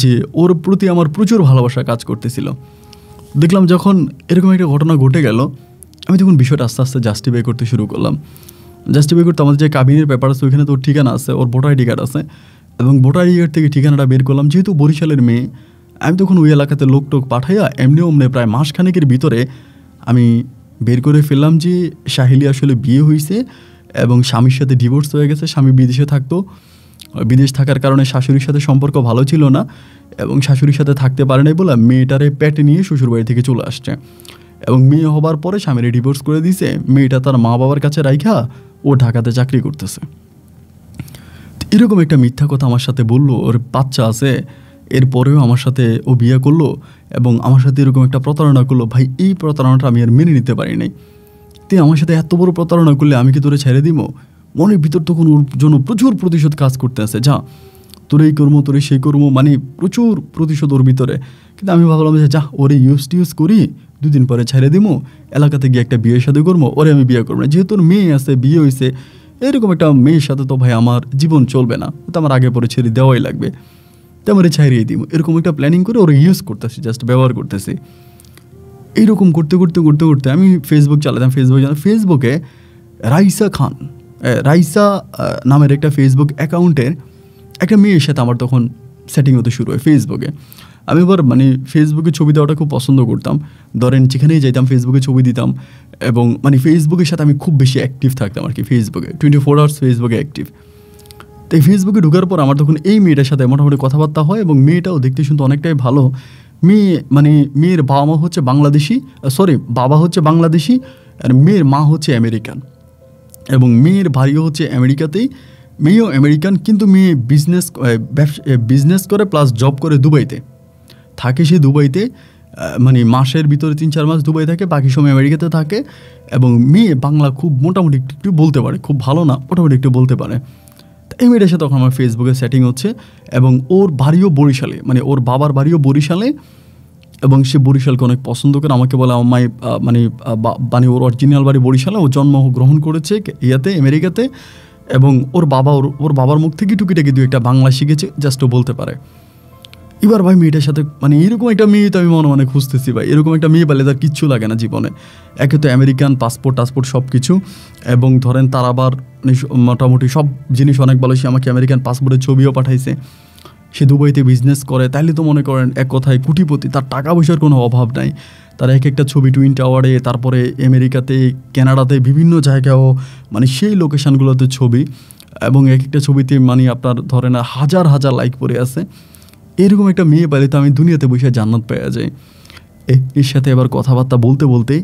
যে ওর প্রতি আমার প্রচুর ভালোবাসা কাজ করতেছিল। দেখলাম যখন এরকম একটা ঘটনা ঘটে গেল, আমি তখন বিষয়টা আস্তে আস্তে জাস্টিফাই করতে শুরু করলাম। জাস্টিফাই করতে আমাদের যে কাবিনের পেপার আছে ওইখানে তো ওর ঠিকানা আছে, ওর ভোটার আইডি কার্ড আছে, এবং ভোটার আইডি কার্ড থেকে ঠিকানাটা বের করলাম। যেহেতু বরিশালের মেয়ে, আমি তখন ওই এলাকাতে লোক টোক পাঠাইয়া এমনি অমনি প্রায় মাসখানেকের ভিতরে আমি বের করে ফেললাম যে শাহিলি আসলে বিয়ে হয়েছে এবং স্বামীর সাথে ডিভোর্স হয়ে গেছে। স্বামী বিদেশে থাকতো, বিদেশ থাকার কারণে শাশুড়ির সাথে সম্পর্ক ভালো ছিল না এবং শাশুড়ির সাথে থাকতে পারে নাই বলে মেয়েটারে পেটে নিয়ে শ্বশুরবাড়ি থেকে চলে আসছে। এবং মেয়ে হবার পরে স্বামীরে ডিভোর্স করে দিয়েছে, মেয়েটা তার মা বাবার কাছে রাইখা ও ঢাকাতে চাকরি করতেছে। এরকম একটা মিথ্যা কথা আমার সাথে বললো, ওর বাচ্চা আছে, এরপরেও আমার সাথে ও বিয়ে করলো এবং আমার সাথে এরকম একটা প্রতারণা করলো। ভাই এই প্রতারণাটা আমি আর মেনে নিতে পারি নাই। তুই আমার সাথে এত বড় প্রতারণা করলে আমি কি তোরে ছেড়ে দিব? মনের ভিতর তখন ওর জন্য প্রচুর প্রতিশোধ কাজ করতে আছে, যা তোর এই কর্ম তোর সেই কর্ম, মানে প্রচুর প্রতিশোধ ওর ভিতরে। কিন্তু আমি ভাবলাম যে যা ওরে ইউজ করি, 2 দিন পরে ছেড়ে দিব, এলাকাতে গিয়ে একটা বিয়ে শাদী করবো, ওরে আমি বিয়ে করবো না। যেহেতু ওর মেয়ে আছে, বিয়ে হয়েছে, এরকম একটা মেয়ের সাথে তো ভাই আমার জীবন চলবে না, তো আমার আগে পরে ছেড়ে দেওয়াই লাগবে, তো আমার ছাড়িয়ে দিব, এরকম একটা প্ল্যানিং করে ওরা ইউজ করতেছি, জাস্ট ব্যবহার করতেছি। এইরকম করতে করতে করতে করতে আমি ফেসবুক চালাতাম। ফেসবুকে রাইসা খান, রাইসা নামের একটা ফেসবুক অ্যাকাউন্টের একটা মেয়ের সাথে আমার তখন সেটিং হতে শুরু হয় ফেসবুকে। আমি এবার মানে ফেসবুকে ছবি দেওয়াটা খুব পছন্দ করতাম। ধরেন যেখানেই যাইতাম ফেসবুকে ছবি দিতাম, এবং মানে ফেসবুকের সাথে আমি খুব বেশি অ্যাক্টিভ থাকতাম আর কি, ফেসবুকে 24 আওয়ার্স ফেসবুকে অ্যাক্টিভ। তো এই ফেসবুকে ঢোকার পর আমার তখন এই মেয়েটার সাথে মোটামুটি কথাবার্তা হয়, এবং মেয়েটাও দেখতে শুনতে অনেকটাই ভালো। মেয়ে মানে মেয়ের বাবা মা হচ্ছে বাংলাদেশি, বাবা হচ্ছে বাংলাদেশি, আর মেয়ের মা হচ্ছে আমেরিকান, এবং মেয়ের ভাইও হচ্ছে আমেরিকাতেই, মেয়েও আমেরিকান, কিন্তু মেয়ে বিজনেস করে প্লাস জব করে দুবাইতে থাকে। সে দুবাইতে মানে মাসের ভিতরে 3-4 মাস দুবাই থাকে, বাকি সময় আমেরিকাতে থাকে। এবং মেয়ে বাংলা খুব মোটামুটি একটু বলতে পারে, খুব ভালো না, মোটামুটি একটু বলতে পারে। এই মেয়েটার সাথে তখন আমার ফেসবুকে সেটিং হচ্ছে, এবং ওর বাড়িও বরিশালে, মানে ওর বাবার বাড়িও বরিশালে, এবং সে বরিশালকে অনেক পছন্দ করে। আমাকে বলে আমার মানে ওর অরিজিনাল বাড়ি বরিশালে, ও জন্মগ্রহণ করেছে আমেরিকাতে, এবং ওর বাবার মুখ থেকে টুকিটাকি দু একটা বাংলা শিখেছে, জাস্ট ও বলতে পারে। এবার ভাই মেয়েটার সাথে মানে এরকম একটা মেয়ে তো আমি মনে খুঁজতেছি ভাই, এরকম একটা মেয়ে পেলে তার কিচ্ছু লাগে না জীবনে। একে তো আমেরিকান পাসপোর্ট সব কিছু, এবং ধরেন তার আবার মোটামুটি সব জিনিস অনেক ভালো। সে আমাকে আমেরিকান পাসপোর্টের ছবিও পাঠাইছে, সে দুবাইতে বিজনেস করে, তাইলে তো মনে করেন এক কথায় কোটিপতি, তার টাকা পয়সার কোনো অভাব নাই। তার এক একটা ছবি টুইন টাওয়ারে, তারপরে আমেরিকাতে, কানাডাতে, বিভিন্ন জায়গায়ও মানে সেই লোকেশানগুলোতে ছবি, এবং এক একটা ছবিতে মানে আপনার ধরেন হাজার হাজার লাইক পড়ে আছে। এরকম একটা মেয়ে পাইলে তো আমি দুনিয়াতে বসে জান্নাত পেয়ে যাই। এর সাথে এবার কথাবার্তা বলতে বলতে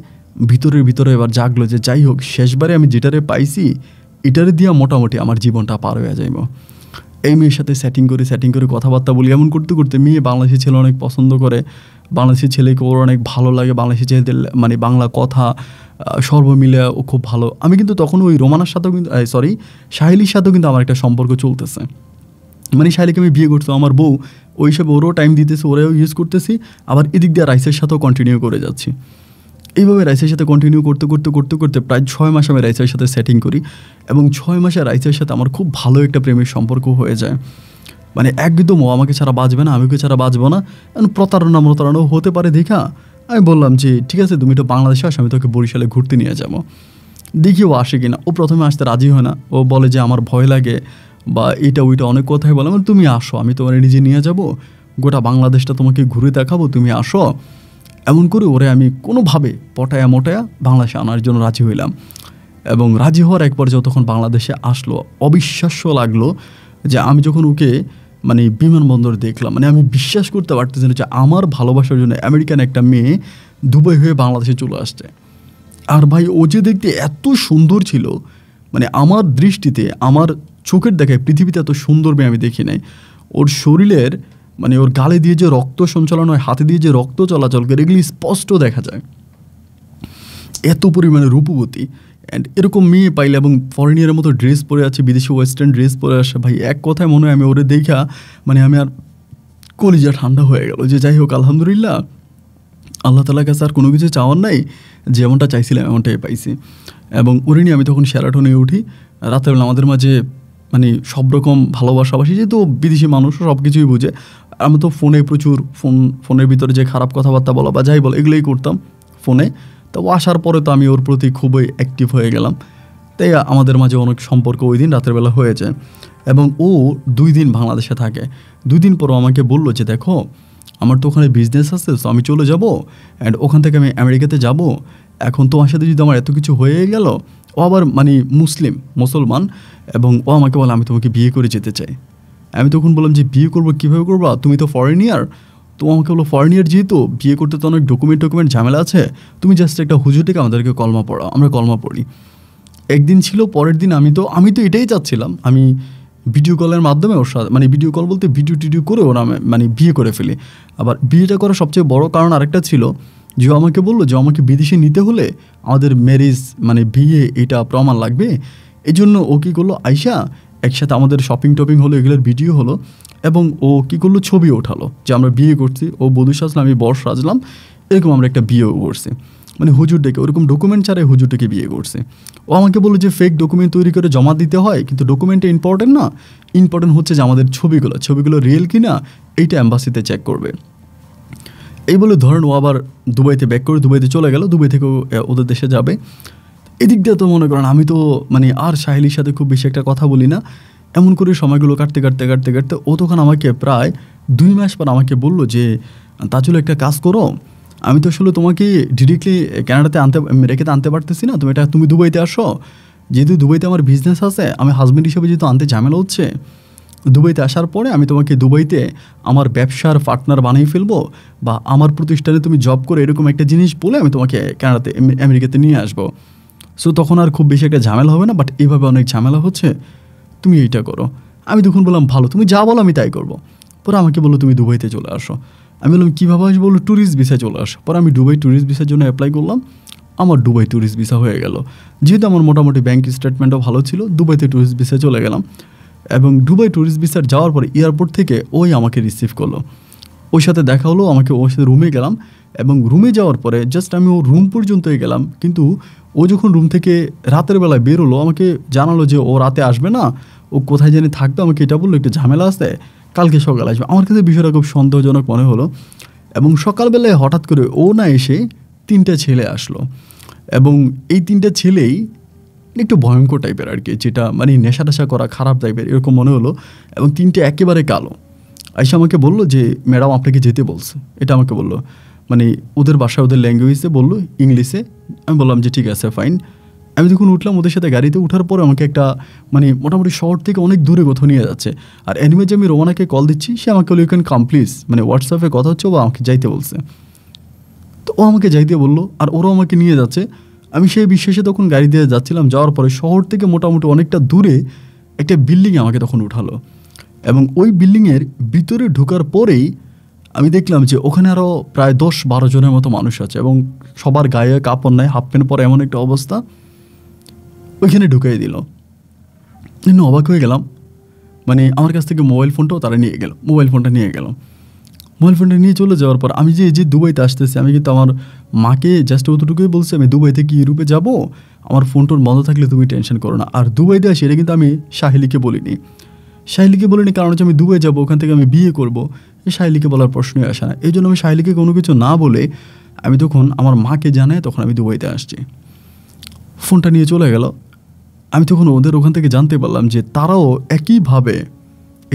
ভিতরে এবার জাগলো যে যাই হোক, শেষবারে আমি যেটারে পাইছি এটারে দিয়া মোটামুটি আমার জীবনটা পার হয়ে যাইব। এই মেয়ের সাথে সেটিং করে কথাবার্তা বলি, এমন করতে করতে মেয়ে বাংলাদেশি ছেলে অনেক পছন্দ করে, বাংলাদেশি ছেলেকে ওর অনেক ভালো লাগে, বাংলাদেশি ছেলেদের মানে বাংলা কথা সর্বমিলে ও খুব ভালো। আমি কিন্তু তখন ওই রোমানার সাথেও কিন্তু সাহেলির সাথেও কিন্তু আমার একটা সম্পর্ক চলতেছে, মানে শাইলিকে আমি বিয়ে করছি, আমার বউ ওই সব ওরও টাইম দিতেছে, ওরাও ইউজ করতেছি, আবার এদিক দিয়ে রাইসের সাথেও কন্টিনিউ করে যাচ্ছি। এইভাবে রাইসের সাথে কন্টিনিউ করতে প্রায় 6 মাস আমি রাইসের সাথে সেটিং করি, এবং 6 মাসে রাইসের সাথে আমার খুব ভালো একটা প্রেমের সম্পর্ক হয়ে যায়। মানে একদম ও আমাকে ছাড়া বাঁচবে না, আমিকে ছাড়া বাঁচবো না, প্রতারণাও হতে পারে দেখা আমি বললাম যে ঠিক আছে তুমি তো বাংলাদেশে আসো, আমি তোকে বরিশালে ঘুরতে নিয়ে যাবো, দেখি ও আসে কিনা। ও প্রথমে আসতে রাজি হয় না, ও বলে যে আমার ভয় লাগে বা এটা ওইটা অনেক কথাই বলে। মানে তুমি আসো, আমি তোমার নিজে নিয়ে যাব, গোটা বাংলাদেশটা তোমাকে ঘুরে দেখাবো, তুমি আসো। এমন করে ওরে আমি কোনোভাবে পটায়া বাংলাদেশে আনার জন্য রাজি হইলাম। এবং রাজি হওয়ার এক পর্যায়ে তখন বাংলাদেশে আসলো, অবিশ্বাস্য লাগলো যে আমি যখন ওকে মানে বিমানবন্দর দেখলাম, মানে আমি বিশ্বাস করতে পারতেছি না যে আমার ভালোবাসার জন্য আমেরিকান একটা মেয়ে দুবাই হয়ে বাংলাদেশে চলে আসছে। আর ভাই ও যে দেখতে এত সুন্দর ছিল, মানে আমার দৃষ্টিতে, আমার চোখের দেখায় পৃথিবীতে এত সুন্দর মেয়ে আমি দেখি নাই। ওর শরীরের মানে ওর গালে দিয়ে যে রক্ত সঞ্চালন হয়, হাতে দিয়ে যে রক্ত চলাচল করে, এগুলি স্পষ্ট দেখা যায়, এত পরিমাণে রূপবতী। অ্যান্ড এরকম মেয়ে পাইলে, এবং ফরেনিয়ারের মতো ড্রেস পরে আছে, বিদেশি ওয়েস্টার্ন ড্রেস পরে আসে, ভাই এক কথায় মনে হয় আমি ওরে দেখা মানে আমি আর কলিজা ঠান্ডা হয়ে গেল যে যাই হোক আলহামদুলিল্লাহ, আল্লাহ তাআলার কাছে আর কোনো কিছু চাওয়ার নাই, যেমনটা চাইছিলাম এমনটাই পাইছি। এবং ওরে নিয়ে আমি তখন শেরাটনে উঠি, রাতেরবেলা আমাদের মাঝে মানে সব রকম ভালোবাসাবাসি, যেহেতু বিদেশি মানুষ সব কিছুই বুঝে। আমি তো ফোনের ভিতরে যে খারাপ কথাবার্তা বলা বা যাই বলো এগুলোই করতাম ফোনে। তো আসার পরে তো আমি ওর প্রতি খুবই অ্যাক্টিভ হয়ে গেলাম, তাই আমাদের মাঝে অনেক সম্পর্ক ওই দিন রাতের বেলা হয়ে যায়। এবং ও 2 দিন বাংলাদেশে থাকে। 2 দিন পরও আমাকে বললো যে দেখো আমার তো ওখানে বিজনেস আছে, তো আমি চলে যাব, অ্যান্ড ওখান থেকে আমি আমেরিকাতে যাব। এখন তোমার সাথে যদি আমার এত কিছু হয়ে গেল, ও আবার মানে মুসলমান, এবং ও আমাকে বলে আমি তোমাকে বিয়ে করে যেতে চাই। আমি তখন বললাম যে বিয়ে করবো, কীভাবে করবা, তুমি তো ফরেনিয়ার। তো আমাকে বলো ফরেনিয়ার যেহেতু বিয়ে করতে তো অনেক ডকুমেন্ট ঝামেলা আছে, তুমি জাস্ট একটা হুজুর থেকে আমাদেরকে কলমা পড়াও, আমরা কলমা পড়ি। একদিন ছিল, পরের দিন আমি তো এটাই চাচ্ছিলাম, আমি ভিডিও কলের মাধ্যমে ওর সাথে মানে ভিডিও কল বলতে ভিডিও করে ওরা মানে বিয়ে করে ফেলি। আবার বিয়েটা করার সবচেয়ে বড় কারণ আরেকটা ছিল যে আমাকে বললো যে আমাকে বিদেশে নিতে হলে আমাদের ম্যারেজ মানে বিয়ে এটা প্রমাণ লাগবে। এই জন্য ও কী করলো, আইসা একসাথে আমাদের শপিং হলো, এগুলোর ভিডিও হলো, এবং ও কী করলো ছবি ওঠালো যে আমরা বিয়ে করছি, ও বধূ সাজলাম, আমি বর সাজলাম, এরকম আমরা একটা বিয়েও করছি। মানে হুজুর ডেকে, ওরকম ডকুমেন্ট ছাড়াই হুজুর ডেকে বিয়ে করছে। ও আমাকে বললো যে ফেক ডকুমেন্ট তৈরি করে জমা দিতে হয়, কিন্তু ডকুমেন্টটা ইম্পর্টেন্ট না, ইম্পর্টেন্ট হচ্ছে যে আমাদের ছবিগুলো রিয়েল কি না এইটা অ্যাম্বাসিতে চেক করবে। এই বলে ধরেন ও আবার দুবাইতে ব্যাক করে দুবাইতে চলে গেল, দুবাই থেকে ওদের দেশে যাবে। এদিক দিয়ে তো মনে করেন আমি তো মানে আর সাহেলির সাথে খুব বেশি একটা কথা বলি না, এমন করে সময়গুলো কাটতে কাটতে কাটতে কাটতে ও তখন আমাকে প্রায় 2 মাস পর আমাকে বললো যে তাজুল একটা কাজ করো, আমি তো আসলে তোমাকে ডিরেক্টলি কানাডাতে রেখেতে আনতে পারতেছি না, তুমি দুবাইতে আসো, যেহেতু দুবাইতে আমার বিজনেস আছে, আমি হাজব্যান্ড হিসেবে যেহেতু আনতে ঝামেলা হচ্ছে, দুবাইতে আসার পরে আমি তোমাকে দুবাইতে আমার ব্যবসার পার্টনার বানিয়ে ফেলবো, বা আমার প্রতিষ্ঠানে তুমি জব করে এরকম একটা জিনিস বলে আমি তোমাকে কানাডাতে আমেরিকাতে নিয়ে আসবো। সো তখন আর খুব বেশি একটা ঝামেলা হবে না, বাট এইভাবে অনেক ঝামেলা হচ্ছে, তুমি এইটা করো। আমি তখন বললাম ভালো, তুমি যা বলো আমি তাই করবো। পরে আমাকে বললো তুমি দুবাইতে চলে আসো। আমি বললাম কীভাবে আসবো? বললো ট্যুরিস্ট ভিসায় চলে আসো। পরে আমি দুবাই ট্যুরিস্ট ভিসার জন্য অ্যাপ্লাই করলাম, আমার দুবাই ট্যুরিস্ট ভিসা হয়ে গেল। যেহেতু আমার মোটামুটি ব্যাঙ্ক স্টেটমেন্টও ভালো ছিল, দুবাইতে ট্যুরিস্ট ভিসায় চলে গেলাম। এবং দুবাই ট্যুরিস্ট ভিসার যাওয়ার পরে এয়ারপোর্ট থেকে ওই আমাকে রিসিভ করলো, ওর সাথে দেখা হলো, আমাকে ওর সাথে রুমে গেলাম। এবং রুমে যাওয়ার পরে জাস্ট আমি ওর রুম পর্যন্তই গেলাম, কিন্তু ও যখন রুম থেকে রাতের বেলায় বেরোলো আমাকে জানালো যে ও রাতে আসবে না, ও কোথায় জানি থাকবে, আমাকে এটা বললো একটু ঝামেলা আছে, কালকে সকালে আসবে। আমার কাছে বিষয়টা খুব সন্দেহজনক মনে হলো। এবং সকালবেলায় হঠাৎ করে ও না এসে 3টা ছেলে আসলো, এবং এই 3টা ছেলেই একটু ভয়ঙ্কর টাইপের আর কি, যেটা মানে নেশা টেশা করা খারাপ টাইপের এরকম মনে হলো। এবং 3টে একেবারে কালো। আইসা আমাকে বললো যে ম্যাডাম আপনাকে যেতে বলছে, এটা আমাকে বললো, মানে ওদের বাসায় ওদের ল্যাঙ্গুয়েজে বললো, ইংলিশে। আমি বললাম যে ঠিক আছে ফাইন। আমি যখন উঠলাম ওদের সাথে গাড়িতে উঠার পরে আমাকে একটা মানে মোটামুটি শহর থেকে অনেক দূরে কোথাও নিয়ে যাচ্ছে। আর এনিমে যে আমি রোমানাকে কল দিচ্ছি, সে আমাকে বললো ইউ ক্যান কাম প্লিজ, মানে হোয়াটসঅ্যাপে কথা হচ্ছে, ও আমাকে যাইতে বলছে। তো ও আমাকে যাইতে বললো আর ওরাও আমাকে নিয়ে যাচ্ছে। আমি সেই বিশ্বাসে তখন গাড়ি দিয়ে যাচ্ছিলাম, যাওয়ার পরে শহর থেকে মোটামুটি অনেকটা দূরে একটা বিল্ডিংয়ে আমাকে তখন উঠালো। এবং ওই বিল্ডিংয়ের ভিতরে ঢোকার পরেই আমি দেখলাম যে ওখানে আরও প্রায় 10-12 জনের মতো মানুষ আছে, এবং সবার গায়ে কাপড় নাই, হাফ প্যান্ট পরে এমন একটা অবস্থা। ওইখানে ঢুকিয়ে দিল। অবাক হয়ে গেলাম, মানে আমার কাছ থেকে মোবাইল ফোনটাও তারা নিয়ে গেল, মোবাইল ফোনটা নিয়ে চলে যাওয়ার পর আমি যে দুবাইতে আসতেছি, আমি কিন্তু আমার মাকে জাস্ট অতটুকুই বলছি আমি দুবাই থেকে ইউরোপে যাব, আমার ফোন টোন বন্ধ থাকলে তুমি টেনশন করো না। আর দুবাইতে আসি এটা কিন্তু আমি সাহেলিকে বলিনি, কারণ হচ্ছে আমি দুবাই যাব, ওখান থেকে আমি বিয়ে করবো, এই সাহেলিকে বলার প্রশ্নই আসে না। এই জন্য আমি সাহেলিকে কোনো কিছু না বলে আমি তখন আমার মাকে জানাই, তখন আমি দুবাইতে আসছি। ফোনটা নিয়ে চলে গেল। আমি তখন ওদের ওখান থেকে জানতে পারলাম যে তারাও একইভাবে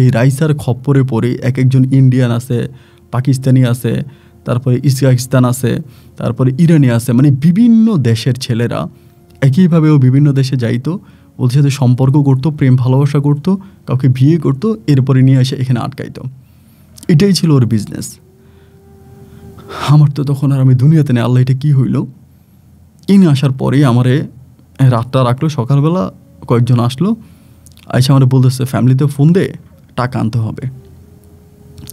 এই রাইসার খপ্পরে পড়ে একজন ইন্ডিয়ান আছে, পাকিস্তানি আছে, তারপরে ইসরাকিস্তান আছে, তারপরে ইরানি আছে, মানে বিভিন্ন দেশের ছেলেরা একইভাবেও বিভিন্ন দেশে যাইতো, ওদের সাথে সম্পর্ক করতো, প্রেম ভালোবাসা করতো, কাউকে বিয়ে করতো, এরপরে নিয়ে এসে এখানে আটকাইতো। এটাই ছিল ওর বিজনেস। আমার তো তখন আর আমি দুনিয়াতে নেই, আল্লাহ এটা কী হইল। ইনি আসার পরেই আমারে রাতটা রাখলো, সকালবেলা কয়েকজন আসলো, আইসা আমার বলতেছে ফ্যামিলিতে ফোন দে, টাকা আনতে হবে।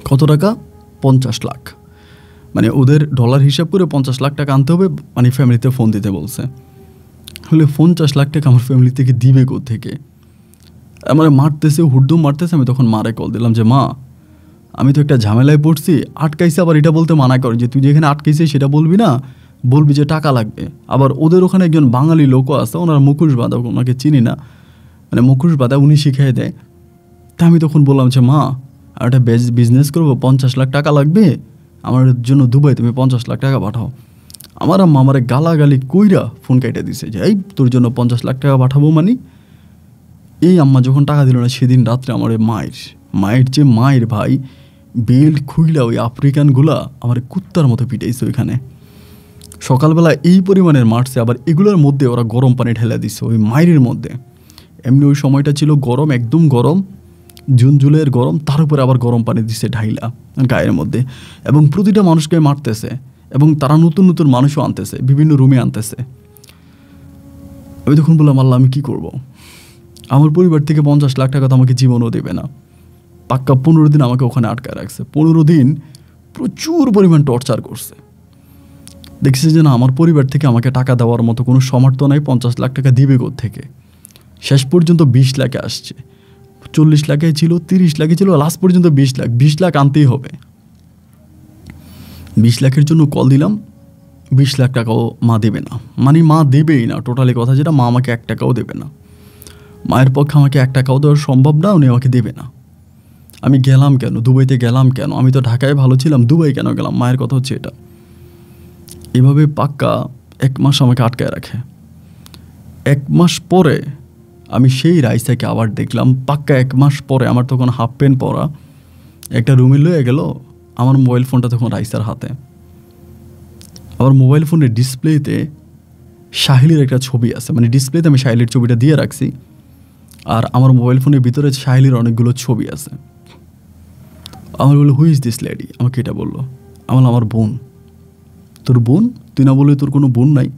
কত টাকা? 50 লাখ, মানে ওদের ডলার হিসাব করে 50 লাখ টাকা আনতে হবে, মানে ফ্যামিলিতে ফোন দিতে বলছে। হলে 50 লাখ টাকা আমার ফ্যামিলি থেকে দিবে কোত্থেকে? আমার মারতেছে, হুড়দুম মারতেছে। আমি তখন মারে কল দিলাম যে মা, আমি তো একটা ঝামেলায় পড়ছি, আটকাইছে। আবার এটা বলতে মানা করে যে তুই যেখানে আটকাইছিস সেটা বলবি না, বলবি যে টাকা লাগবে। আবার ওদের ওখানে একজন বাঙালি লোকও আছে, ওনারা মুখোশ বাঁধা, ওনাকে চিনি না, মানে মুখোশ বাঁধা উনি শিখিয়ে দেয়। তা আমি তখন বললাম যে মা, আর একটা বিজনেস করবো, 50 লাখ টাকা লাগবে আমার জন্য, দুবাই তুমি 50 লাখ টাকা পাঠাও। আমার আম্মা আমারে গালাগালি কইরা ফোন কেটে দিছে যে এই তোর জন্য 50 লাখ টাকা পাঠাবো মানে। এই আম্মা যখন টাকা দিল না, সেদিন রাত্রে আমার মায়ের যে মায়ের ভাই বেল্ট খুইলা ওই আফ্রিকানগুলা আমার কুত্তার মতো পিটাইছে ওইখানে। সকালবেলা এই পরিমাণের মারছে, আবার এগুলোর মধ্যে ওরা গরম পানি ঢেলে দিচ্ছে ওই মায়ের মধ্যে। এমনি ওই সময়টা ছিল গরম, একদম গরম, জুন জুলাইয়ের গরম, তার উপরে আবার গরম পানি দিচ্ছে ঢাইলা গায়ের মধ্যে। এবং প্রতিটা মানুষকে মারতেছে, এবং তারা নতুন নতুন মানুষও আনতেছে, বিভিন্ন রুমে আনতেছে। আমি তখন বললাম আল্লাহ আমি কী করব? আমার পরিবার থেকে 50 লাখ টাকা তো আমাকে জীবনও দেবে না। পাক্কা 15 দিন আমাকে ওখানে আটকায় রাখছে। 15 দিন প্রচুর পরিমাণ টর্চার করছে। দেখছি যে না, আমার পরিবার থেকে আমাকে টাকা দেওয়ার মতো কোনো সামর্থ্য নাই, 50 লাখ টাকা দিবে কোত্থেকে? শেষ পর্যন্ত 20 লাখে আসছে, 40 লাখে ছিল, 30 লাখে ছিল, লাস্ট পর্যন্ত 20 লাখ আনতেই হবে। 20 লাখের জন্য কল দিলাম, 20 লাখ টাকাও মা দেবে না, মানে মা দেবেই না, টোটালি কথা যেটা, মা আমাকে 1 টাকাও দেবে না। মায়ের পক্ষে আমাকে 1 টাকাও দেওয়া সম্ভব না, উনি আমাকে দেবে না। আমি গেলাম কেন, দুবাইতে গেলাম কেন? আমি তো ঢাকায় ভালো ছিলাম, দুবাই কেন গেলাম? মায়ের কথা হচ্ছে এটা। এভাবে পাক্কা 1 মাস আমাকে আটকায় রাখে। 1 মাস পরে আমি সেই রাইসাকে আবার দেখলাম, পাক্কা 1 মাস পরে। আমার তখন হাফ প্যান্ট পরা, একটা রুমে লয়ে গেল। আমার মোবাইল ফোনটা তখন রাইসার হাতে। আমার মোবাইল ফোনের ডিসপ্লেতে সাহিলের একটা ছবি আছে, মানে ডিসপ্লেতে আমি সাহিলের ছবিটা দিয়ে রাখছি, আর আমার মোবাইল ফোনের ভিতরে সাহিলের অনেকগুলো ছবি আছে। আমার বললো, হু ইজ দিস লেডি? আমাকে এটা বললো। আমার বোন। তোর বোন? তুই না বললে তোর কোনো বোন নাই?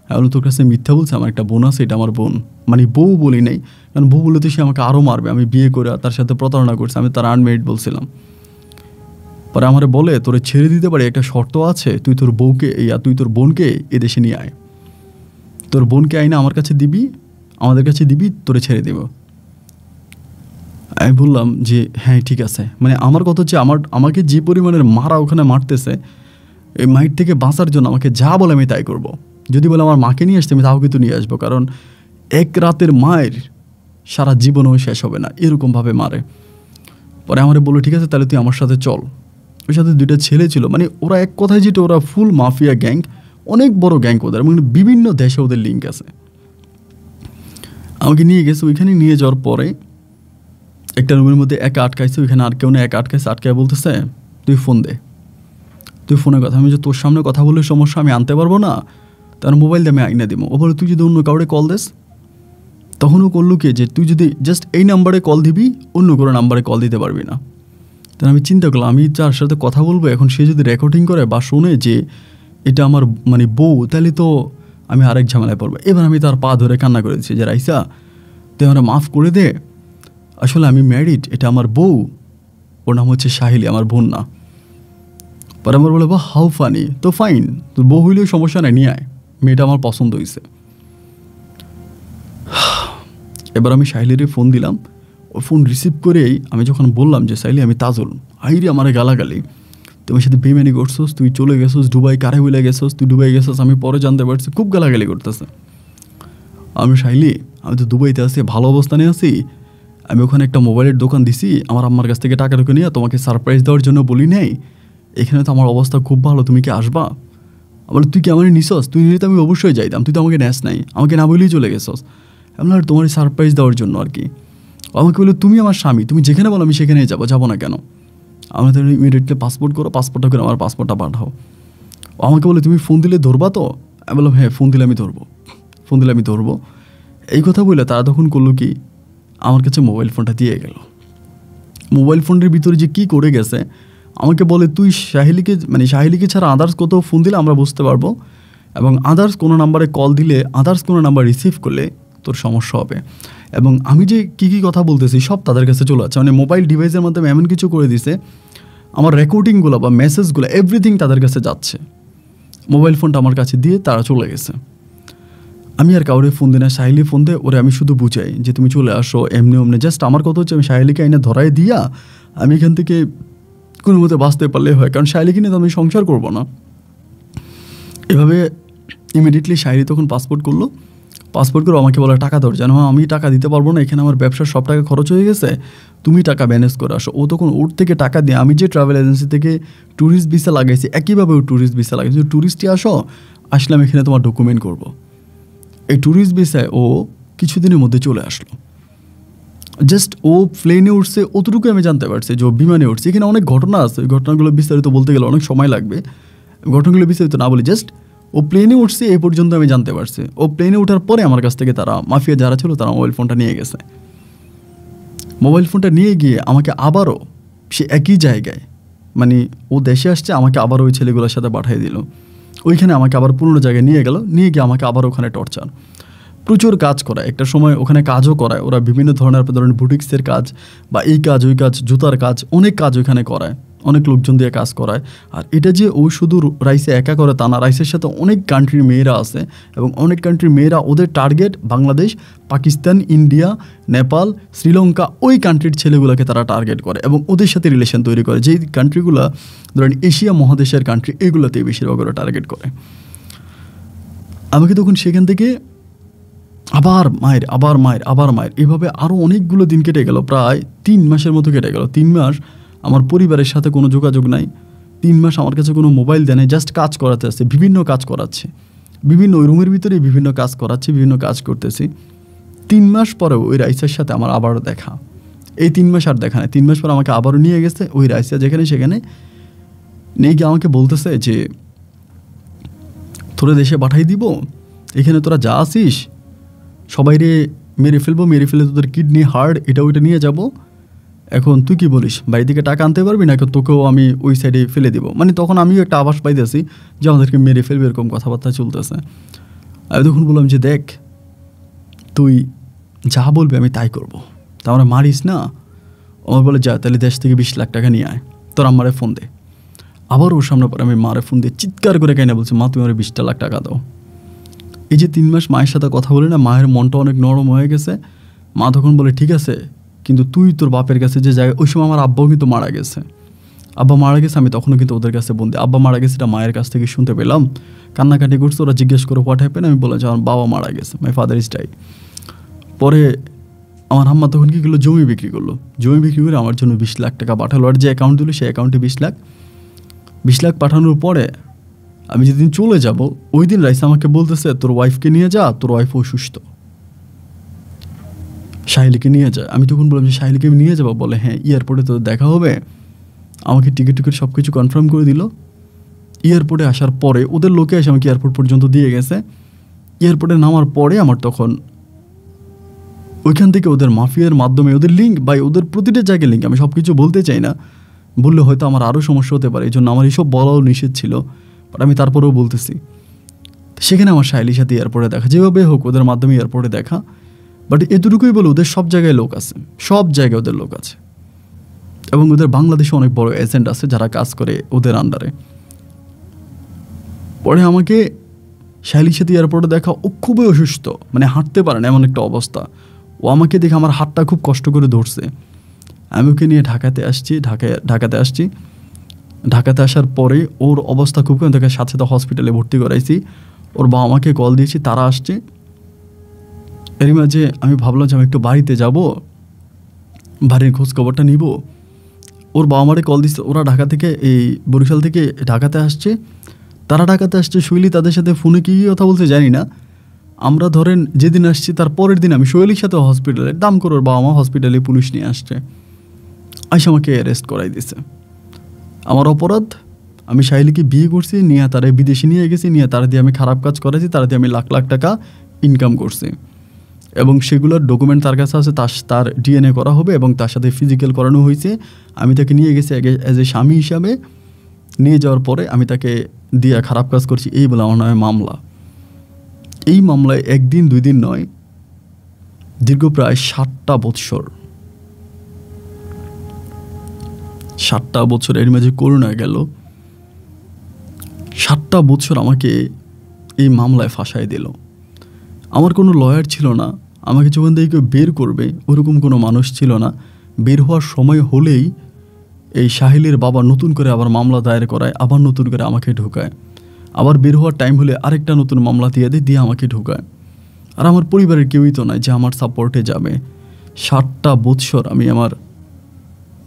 আমি তোর কাছে মিথ্যা বলছে, আমার একটা বোন আছে, এটা আমার বোন। মানে বউ বলি নাই, কারণ বউ বলে তো সে আমাকে আরও মারবে। আমি বিয়ে করে তার সাথে প্রতারণা করছি, আমি তার আনমেরিড বলছিলাম। পরে আমারে বলে, তোরে ছেড়ে দিতে পারি, একটা শর্ত আছে, তুই তোর বউকে তুই তোর বোনকে এদেশে নিয়ে আয়। তোর বোনকে আইনা আমার কাছে দিবি, আমাদের কাছে দিবি, তোরে ছেড়ে দেব। আমি বললাম যে হ্যাঁ ঠিক আছে। মানে আমার কথা হচ্ছে, আমাকে যে পরিমাণের মারা ওখানে মারতেছে, এই মাইট থেকে বাঁচার জন্য আমাকে যা বলে আমি তাই করব। যদি বলে আমার মাকে নিয়ে আসতে, আমি তাও কিন্তু নিয়ে আসবো, কারণ 1 রাতের মায়ের সারা জীবনেও শেষ হবে না, এরকমভাবে মারে। পরে আমারে বললো, ঠিক আছে তাহলে তুই আমার সাথে চল। ওর সাথে 2টা ছেলে ছিল, মানে ওরা এক কথায় যেটা, ওরা ফুল মাফিয়া গ্যাং, অনেক বড় গ্যাং ওদের, মানে বিভিন্ন দেশে ওদের লিঙ্ক আছে। আমাকে নিয়ে গেছে, ওইখানে নিয়ে যাওয়ার পরে একটা রুমের মধ্যে একা আটকাইছে, ওইখানে আর কেউ না, একা আটকাইছে। আটকায় বলতেছে, তুই ফোন দে, তুই ফোনে কথা। আমি যে তোর সামনে কথা বলে সমস্যা, আমি আনতে পারবো না, তার মোবাইল দিয়ে আমি আইনা দিব। ও বলে, তুই যদি অন্য কাউরে কল দিস? তখনও করলো কি, যে তুই যদি জাস্ট এই নাম্বারে কল দিবি, অন্য কোনো নাম্বারে কল দিতে পারবি না। তাই আমি চিন্তা করলাম, আমি যার সাথে কথা বলবো এখন, সে যদি রেকর্ডিং করে বা শোনে যে এটা আমার মানে বউ, তাহলে তো আমি আরেক ঝামেলায় পড়বো। এবার আমি তার পা ধরে কান্না করে দিচ্ছি যে, রাইসা তুই আমরা মাফ করে দে, আসলে আমি ম্যারিড, এটা আমার বউ, ওর নাম হচ্ছে সাহিলি, আমার বোন না। পরে আমার বলে, বা হাউ ফানি, তো ফাইন, তোর বউ হইলেও সমস্যা নাই, নিয়ে আয়, মেয়েটা আমার পছন্দ হয়েছে। এবার আমি সাহিলিরে ফোন দিলাম। ও ফোন রিসিভ করেই আমি যখন বললাম যে, সাহিলি আমি তাজুল, আইরে আমার গালাগালি, তোমার সাথে বেমানি করছোস, তুই চলে গেছোস দুবাই, কারে বলে গেছোস, তুই দুবাই গেছোস, আমি পরে জানতে পারছি, খুব গালাগালি করতেছে। আমি, সাহিলি আমি তো দুবাইতে আছি, ভালো অবস্থানে আছি, আমি ওখানে একটা মোবাইলের দোকান দিছি, আমার আম্মার কাছ থেকে টাকা ঢুকে নিয়ে তোমাকে সারপ্রাইজ দেওয়ার জন্য বলি নেই, এখানে তো আমার অবস্থা খুব ভালো, তুমি কি আসবা? বলে, তুই কি আমার নিছস? তুই নিলে তো আমি অবশ্যই যাইতাম, তুই তো আমাকে নেস নাই, আমাকে না বলেই চলে গেছস। আমি আর তোমার সারপ্রাইজ দেওয়ার জন্য আর কি। আমাকে বলে, তুমি আমার স্বামী, তুমি যেখানে বলো আমি সেখানেই যাবো না কেন? আমি তো ইমিডিয়েটলি পাসপোর্ট করো, পাসপোর্টটা করে আমার পাসপোর্টটা পাঠাও। আমাকে বলে, তুমি ফোন দিলে ধরবা তো? আমি বললাম, হ্যাঁ ফোন দিলে আমি ধরবো। এই কথা বলে তারা তখন করলো কি, আমার কাছে মোবাইল ফোনটা দিয়ে গেল। মোবাইল ফোনের ভিতরে যে কী করে গেছে, আমাকে বলে, তুই সাহিলিকে ছাড়া আদার্স কোথাও ফোন দিলে আমরা বুঝতে পারবো, এবং আদার্স কোনো নাম্বারে কল দিলে, আদার্স কোনো নাম্বার রিসিভ করলে তোর সমস্যা হবে। এবং আমি যে কী কথা বলতেছি সব তাদের কাছে চলে যাচ্ছে, মানে মোবাইল ডিভাইসের মাধ্যমে এমন কিছু করে দিছে, আমার রেকর্ডিংগুলো বা মেসেজগুলো এভরিথিং তাদের কাছে যাচ্ছে। মোবাইল ফোনটা আমার কাছে দিয়ে তারা চলে গেছে। আমি আর কাউরে ফোন দিই না, সাহিলি ফোন দেয় ওরে, আমি শুধু বুঝাই যে তুমি চলে আসো, এমনি অমনি। জাস্ট আমার কথা হচ্ছে, আমি সাহিলিকে আইনে ধরাই দিয়া আমি এখান থেকে কোনো মতে বাঁচতে পারলে হয়, কারণ সাহিলিকে নিয়ে তো আমি সংসার করবো না। এভাবে ইমিডিয়েটলি সাহিলি তখন পাসপোর্ট করে আমাকে বলে, টাকা ধর, জানো আমি টাকা দিতে পারবো না, এখানে আমার ব্যবসার সব টাকা খরচ হয়ে গেছে, তুমি টাকা ম্যানেজ করে আসো। ও তখন ওর থেকে টাকা দিয়ে, আমি যে ট্রাভেল এজেন্সি থেকে ট্যুরিস্ট ভিসা লাগাইছি, একইভাবে ও ট্যুরিস্ট ভিসা লাগাইছি, ট্যুরিস্টই আসলাম এখানে তোমার ডকুমেন্ট করবো। এই ট্যুরিস্ট ভিসায় ও কিছুদিনের মধ্যে চলে আসলো। জাস্ট ও প্লেনে উঠছে অতটুকু আমি জানতে পারছি যে ও বিমানে উঠছে। এখানে অনেক ঘটনা আছে, ওই ঘটনাগুলো বিস্তারিত বলতে গেলে অনেক সময় লাগবে, ঘটনাগুলো বিস্তারিত না বলি, জাস্ট ও প্লেনে উঠছে এই পর্যন্ত আমি জানতে পারছি। ও প্লেনে ওঠার পরে আমার কাছ থেকে তারা মাফিয়া যারা ছিল তারা মোবাইল ফোনটা নিয়ে গেছে। মোবাইল ফোনটা নিয়ে গিয়ে আমাকে আবারও সে একই জায়গায়, মানে ও দেশে আসছে, আমাকে আবার ওই ছেলেগুলোর সাথে পাঠিয়ে দিল। ওইখানে আমাকে আবার পুরনো জায়গায় নিয়ে গিয়ে আমাকে আবার ওখানে টর্চার, প্রচুর কাজ করায়। একটা সময় ওখানে কাজও করায় ওরা, বিভিন্ন ধরনের বুটিক্সের কাজ বা এই কাজ ওই কাজ, জুতার কাজ, অনেক কাজ ওইখানে করায়, অনেক লোকজন দিয়ে কাজ করায়। আর এটা যে ও শুধু রাইসে একা করে তা না, রাইসের সাথে অনেক কান্ট্রির মেয়েরা আছে, এবং অনেক কান্ট্রির মেয়েরা ওদের টার্গেট বাংলাদেশ, পাকিস্তান, ইন্ডিয়া, নেপাল, শ্রীলঙ্কা, ওই কান্ট্রির ছেলেগুলোকে তারা টার্গেট করে এবং ওদের সাথে রিলেশন তৈরি করে। যেই কান্ট্রিগুলো ধরেন এশিয়া মহাদেশের কান্ট্রি, এগুলোতেই বেশিরভাগ ওরা টার্গেট করে। আমাকে তখন সেখান থেকে আবার মায়ের এভাবে আরও অনেকগুলো দিন কেটে গেল, প্রায় 3 মাসের মতো কেটে গেল। 3 মাস আমার পরিবারের সাথে কোনো যোগাযোগ নাই। 3 মাস আমার কাছে কোনো মোবাইল দেয় নাই, জাস্ট কাজ করাতে আসছে, বিভিন্ন কাজ করাচ্ছে, বিভিন্ন ওই রুমের ভিতরে বিভিন্ন কাজ করাচ্ছে, বিভিন্ন কাজ করতেছি। 3 মাস পরে ওই রাইসার সাথে আমার আবারও দেখা। এই 3 মাস আর দেখা নেই। 3 মাস পরে আমাকে আবারও নিয়ে গেছে ওই রাইসা, যেখানে সেখানে নিয়ে গিয়ে আমাকে বলতেছে যে তোরা দেশে পাঠাই দিব, এখানে তোরা যা আসিস সবাইরে মেরে ফেলে তোদের কিডনি হার্ট এটা ওইটা নিয়ে যাব। এখন তুই কি বলিস, বাড়ি থেকে টাকা আনতে পারবি না, তোকেও আমি ওই সাইডে ফেলে দিব। মানে তখন আমিও একটা আভাস পাইতেছি যে আমাদেরকে মেরে ফেলবে, এরকম কথাবার্তা চলতেছে। আমি তখন বললাম যে দেখ, তুই যা বলবি আমি তাই করবো, তা আমরা মারিস না। আমার বলে যা তাহলে দেশ থেকে 20 লাখ টাকা নিয়ে আয়, তোর আমারে ফোন দে। আবার ওর সামনে পরে আমি মারে ফোন দিয়ে চিৎকার করে কেন বলছি, মা তুমি আমার 20 লাখ টাকা দাও। এই যে 3 মাস মায়ের সাথে কথা বলি না, মায়ের মনটা অনেক নরম হয়ে গেছে। মা তখন বলে ঠিক আছে, কিন্তু তুই তোর বাপের কাছে যে জায়গায়, ওই সময় আমার আব্বাও কিন্তু মারা গেছে। আব্বা মারা গেছে, আমি তখনও কিন্তু ওদের কাছে বন্দি। আব্বা মারা গেছে এটা মায়ের কাছ থেকে শুনতে পেলাম, কান্নাকাটি করছে। ওরা জিজ্ঞেস করে হোয়াট হ্যাপেন, আমি বলে যে আমার বাবা মারা গেছে, মাই ফাদার ইজ ডাই। পরে আমার আম্মা তখন কী করলো, জমি বিক্রি করলো। জমি বিক্রি করে আমার জন্য 20 লাখ টাকা পাঠালো। আর যে অ্যাকাউন্ট দিল সেই অ্যাকাউন্টে 20 লাখ পাঠানোর পরে আমি যেদিন চলে যাব, ওই দিন রাইসা আমাকে বলতেছে তোর ওয়াইফকে নিয়ে যা, তোর ওয়াইফ অসুস্থ, সাহিলিকে নিয়ে যায়। আমি তখন বললাম যে সাহিলিকে আমি নিয়ে যাবো। বলে হ্যাঁ, এয়ারপোর্টে তোর দেখা হবে। আমাকে টিকিট সব কিছু কনফার্ম করে দিল। এয়ারপোর্টে আসার পরে ওদের লোকে এসে আমাকে এয়ারপোর্ট পর্যন্ত দিয়ে গেছে। এয়ারপোর্টে নামার পরে আমার তখন ওইখান থেকে ওদের মাফিয়ার মাধ্যমে ওদের লিঙ্ক বা ওদের প্রতিটা জায়গায় লিঙ্ক, আমি সব কিছু বলতে চাই না, বললে হয়তো আমার আরও সমস্যা হতে পারে, এই জন্য আমার এইসব বলাও নিষেধ ছিল, বাট আমি তারপরেও বলতেছি। সেখানে আমার সাহেলির সাথে এয়ারপোর্টে দেখা, যেভাবে হোক ওদের মাধ্যমে এয়ারপোর্টে দেখা। বাট এতটুকুই বলে ওদের সব জায়গায় লোক আছে, সব জায়গায় ওদের লোক আছে, এবং ওদের বাংলাদেশে অনেক বড় এজেন্ট আছে যারা কাজ করে ওদের আন্ডারে। পরে আমাকে সাহেলির সাথে এয়ারপোর্টে দেখা, ও খুবই অসুস্থ, মানে হাঁটতে পারে না এমন একটা অবস্থা। ও আমাকে দেখে আমার হাতটা খুব কষ্ট করে ধরছে। আমি ওকে নিয়ে ঢাকাতে আসছি। ঢাকাতে আসার পরে ওর অবস্থা খুব খারাপ, তাকে সাথে সাথে হসপিটালে ভর্তি করাইছি। ওর বাবা আমাকে কল দিয়েছি, তারা আসছে। এরই মাঝে আমি ভাবলাম যে আমি একটু বাড়িতে যাব, বাড়ির খোঁজখবরটা নিব। ওর বাবা মারে কল দিচ্ছে, ওরা ঢাকা থেকে এই বরিশাল থেকে ঢাকাতে আসছে। তারা ঢাকাতে আসছে, শৈলী তাদের সাথে ফোনে কী কথা বলছে জানি না। আমরা ধরেন যেদিন আসছি তার পরের দিন আমি শৈলীর সাথে হসপিটালে দাম করে ওর বাবা মা হসপিটালে পুলিশ নিয়ে আসছে, আইসা আমাকে অ্যারেস্ট করাই দিছে। আমার অপরাধ, আমি সাহিলিকে বিয়ে করছি, নিয়ে তারা বিদেশে নিয়ে গেছি, নিয়ে তারা দিয়ে আমি খারাপ কাজ করেছি, তারা দিয়ে আমি লাখ লাখ টাকা ইনকাম করছি, এবং সেগুলোর ডকুমেন্ট তার কাছে আছে। তার ডিএনএ করা হবে এবং তার সাথে ফিজিক্যাল করানো হয়েছে। আমি তাকে নিয়ে গেছি অ্যাজ এ স্বামী হিসাবে। নিয়ে যাওয়ার পরে আমি তাকে দিয়ে খারাপ কাজ করছি, এই বলে আমার নামে মামলা। এই মামলায় 1 দিন 2 দিন নয়, দীর্ঘ প্রায় 7টা বৎসর। 7টা বছর, এর মাঝে করোনা গেল। 7টা বছর আমাকে এই মামলায় ফাঁসাই দিল। আমার কোনো লয়ার ছিল না, আমাকে যখন থেকে কেউ বের করবে ওরকম কোনো মানুষ ছিল না। বের হওয়ার সময় হলেই এই সাহিলের বাবা নতুন করে আবার মামলা দায়ের করায়, আবার নতুন করে আমাকে ঢোকায়। আবার বের হওয়ার টাইম হলে আরেকটা নতুন মামলা দিয়ে আমাকে ঢোকায়। আর আমার পরিবারের কেউই তো নাই যে আমার সাপোর্টে যাবে। 7টা বৎসর আমি আমার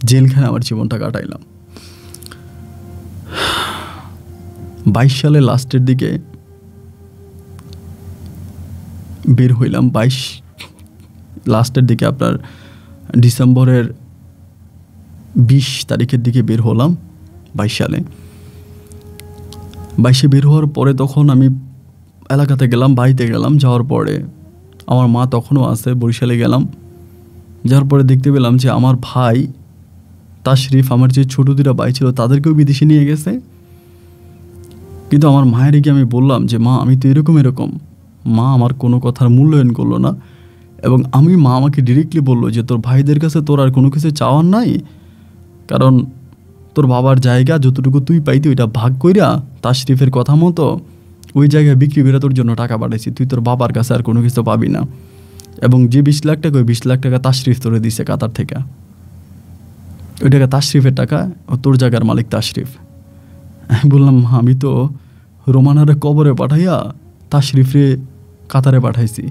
জেলখানে আমার জীবনটা কাটাইলাম। 22 সালের লাস্টের দিকে বের হইলাম। 22 লাস্টের দিকে, আপনার ডিসেম্বরের 20 তারিখের দিকে বের হলাম 22 সালে। 22-এ বের হওয়ার পরে তখন আমি এলাকাতে গেলাম, বাড়িতে গেলাম। যাওয়ার পরে আমার মা তখনও আছে, বরিশালে গেলাম। যাওয়ার পরে দেখতে পেলাম যে আমার ভাই তাশরিফ, আমার যে ছোটো 2টা ভাই ছিল, তাদেরকেও বিদেশে নিয়ে গেছে। কিন্তু আমার মায়ের গিয়ে আমি বললাম যে মা আমি তো এরকম। মা আমার কোনো কথার মূল্যায়ন করলো না, এবং মা আমাকে ডিরেক্টলি বললো যে তোর ভাইদের কাছে তোর আর কোনো কিছু চাওয়ার নাই, কারণ তোর বাবার জায়গা যতটুকু তুই পাইতি ওইটা ভাগ কইরা তাশরিফের কথা মতো ওই জায়গায় বিক্রি করে তোর জন্য টাকা পাঠাইছি, তুই তোর বাবার কাছে আর কোনো কিছু পাবি না। এবং যে 20 লাখ টাকা, ওই 20 লাখ টাকা তাশরিফ তোরে দিছে কাতার থেকে। ওই টাকা তাশরিফের টাকা, ও তোর জায়গার মালিক তাশরিফ। আমি বললাম আমি তো রোমানারে কবরে পাঠাইয়া তাশরিফরে কাতারে পাঠাইছি,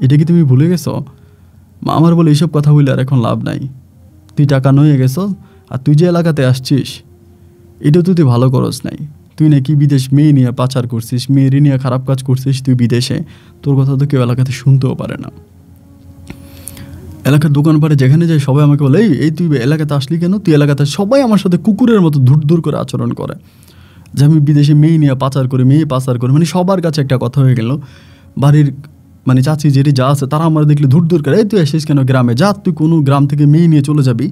এটা কি তুমি ভুলে গেছো? মা আমার বলে এইসব কথা বললে আর এখন লাভ নাই, তুই টাকা নয়ে গেছ, আর তুই যে এলাকাতে আসছিস এটাও তো তুই ভালো করস নাই। তুই নাকি বিদেশ মেয়ে নিয়ে পাচার করছিস, মেয়ের নিয়ে খারাপ কাজ করছিস তুই বিদেশে, তোর কথা তো কেউ এলাকাতে শুনতেও পারে না। এলাকার দোকানপাটে যেখানে যাই সবাই আমাকে বলে, এই তুই এলাকাতে আসলি কেন? তুই এলাকাতে, সবাই আমার সাথে কুকুরের মতো ধুর ধুর করে আচরণ করে, যে আমি বিদেশে মেয়ে নিয়ে পাচার করি, মেয়ে পাচার করি। মানে সবার কাছে একটা কথা হয়ে গেল, বাড়ির মানে চাচি যেটি যা আছে তারা আমার দেখলে ধুর ধুর করে, এই তুই আসিস কেন গ্রামে, যা তুই কোনো গ্রাম থেকে মেয়ে নিয়ে চলে যাবি।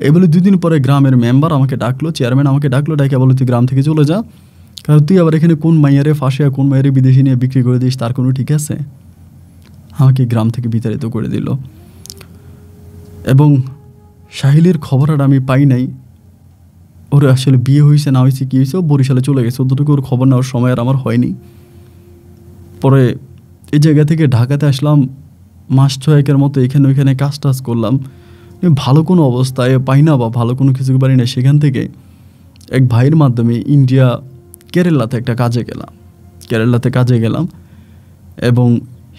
এই বলে 2 দিন পরে গ্রামের মেম্বার আমাকে ডাকলো, চেয়ারম্যান আমাকে ডাকলো, ডাকে বলে তুই গ্রাম থেকে চলে যা, কারণ তুই আবার এখানে কোন মাইয়ারে ফাঁসে কোন মাইয়ারে বিদেশি নিয়ে বিক্রি করে দিস তার কোনো ঠিক আছে? আমাকে গ্রাম থেকে বিতাড়িত করে দিল। এবং সাহিলের খবর আর আমি পাই নাই, ওর আসলে বিয়ে হয়েছে না হয়েছে কী হয়েছে, ও বরিশালে চলে গেছে, অতটুকু ওর খবর নেওয়ার সময় আর আমার হয়নি। পরে এই জায়গা থেকে ঢাকাতে আসলাম, মাস 6 মতো এখানে ওইখানে কাজ টাজ করলাম, ভালো কোনো অবস্থায় পাই না বা ভালো কোনো কিছু পারি না। সেখান থেকে এক ভাইয়ের মাধ্যমে ইন্ডিয়া কেরালাতে একটা কাজে গেলাম, কেরালাতে কাজে গেলাম এবং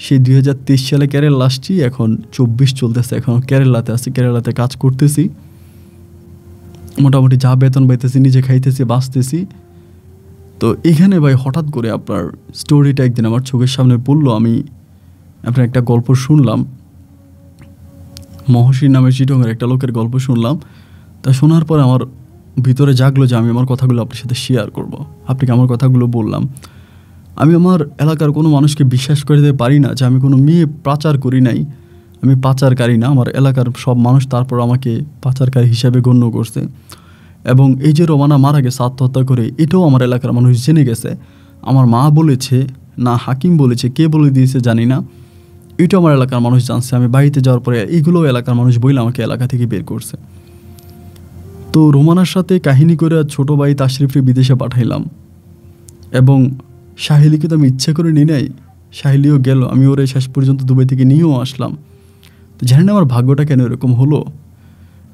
সেই 2023 সালে কেরালা আসছি, এখন 24 চলতেছে, এখন কেরালাতে আছি, কেরালাতে কাজ করতেছি, মোটামুটি যা বেতন পাইতেছি, নিজে খাইতেছি, বাঁচতেছি। তো এখানে ভাই হঠাৎ করে আপনার স্টোরিটা একদিন আমার চোখের সামনে পড়লো। আমি আপনার একটা গল্প শুনলাম, মহসিন নামে চিটংয়ের একটা লোকের গল্প শুনলাম। তা শোনার পর আমার ভিতরে জাগলো যে আমি আমার কথাগুলো আপনার সাথে শেয়ার করব। আপনাকে আমার কথাগুলো বললাম। আমি আমার এলাকার কোনো মানুষকে বিশ্বাস করে দিতে পারি না যে আমি কোনো মেয়ে পাচার করি নাই, আমি পাচারকারী না। আমার এলাকার সব মানুষ তারপর আমাকে পাচারকারী হিসাবে গণ্য করছে। এবং এই যে রোমানা মারা গেছে আত্মহত্যা করে, এটাও আমার এলাকার মানুষ জেনে গেছে। আমার মা বলেছে না হাকিম বলেছে, কে বলে দিয়েছে জানি না, এটাও আমার এলাকার মানুষ জানছে। আমি বাড়িতে যাওয়ার পরে এইগুলোও এলাকার মানুষ বইলে আমাকে এলাকা থেকে বের করছে। তো রোমানার সাথে কাহিনী করে ছোটো ভাই তাশরিফরে বিদেশে পাঠাইলাম এবং সাহিলিকে তো আমি ইচ্ছে করে নিই নাই, সাহিলিও গেল, আমি ওরে শেষ পর্যন্ত দুবাই থেকে নিয়েও আসলাম। তো জানি না আমার ভাগ্যটা কেন এরকম হলো,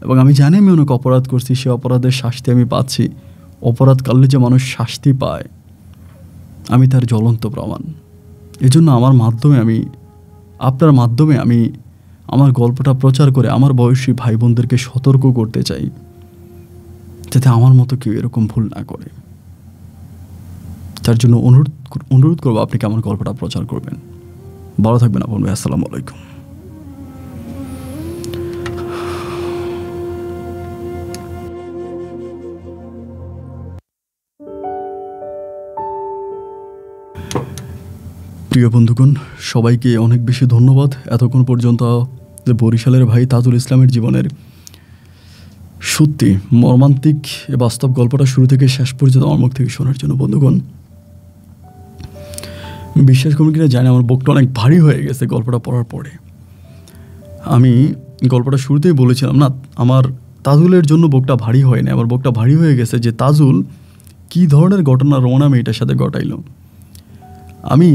এবং আমি জানি আমি অনেক অপরাধ করছি, সে অপরাধের শাস্তি আমি পাচ্ছি। অপরাধ করলে যে মানুষ শাস্তি পায় আমি তার জ্বলন্ত প্রমাণ। এজন্য আমার মাধ্যমে আমি, আপনার মাধ্যমে আমি আমার গল্পটা প্রচার করে আমার বয়সী ভাই বোনদেরকে সতর্ক করতে চাই, যাতে আমার মতো কেউ এরকম ভুল না করে। তার জন্য অনুরোধ করবো আপনি কি আমার গল্পটা প্রচার করবেন। ভালো থাকবেন আপন ভাই, আসসালামু আলাইকুম। প্রিয় বন্ধুগণ, সবাইকে অনেক বেশি ধন্যবাদ এতক্ষণ পর্যন্ত বরিশালের ভাই তাজুল ইসলামের জীবনের সত্যি মর্মান্তিক বাস্তব গল্পটা শুরু থেকে শেষ পর্যন্ত আমার মুখ থেকে শোনার জন্য। বন্ধুগণ, বিশ্বাস করুন কিনা জানি, আমার বুকটা অনেক ভারী হয়ে গেছে গল্পটা পড়ার পরে। আমি গল্পটা শুরুতেই বলেছিলাম না, আমার তাজুলের জন্য বুকটা ভারী হয় না, আমার বুকটা ভারী হয়ে গেছে যে তাজুল কী ধরনের ঘটনা রোমানা মেয়েটার সাথে ঘটাইল। আমি,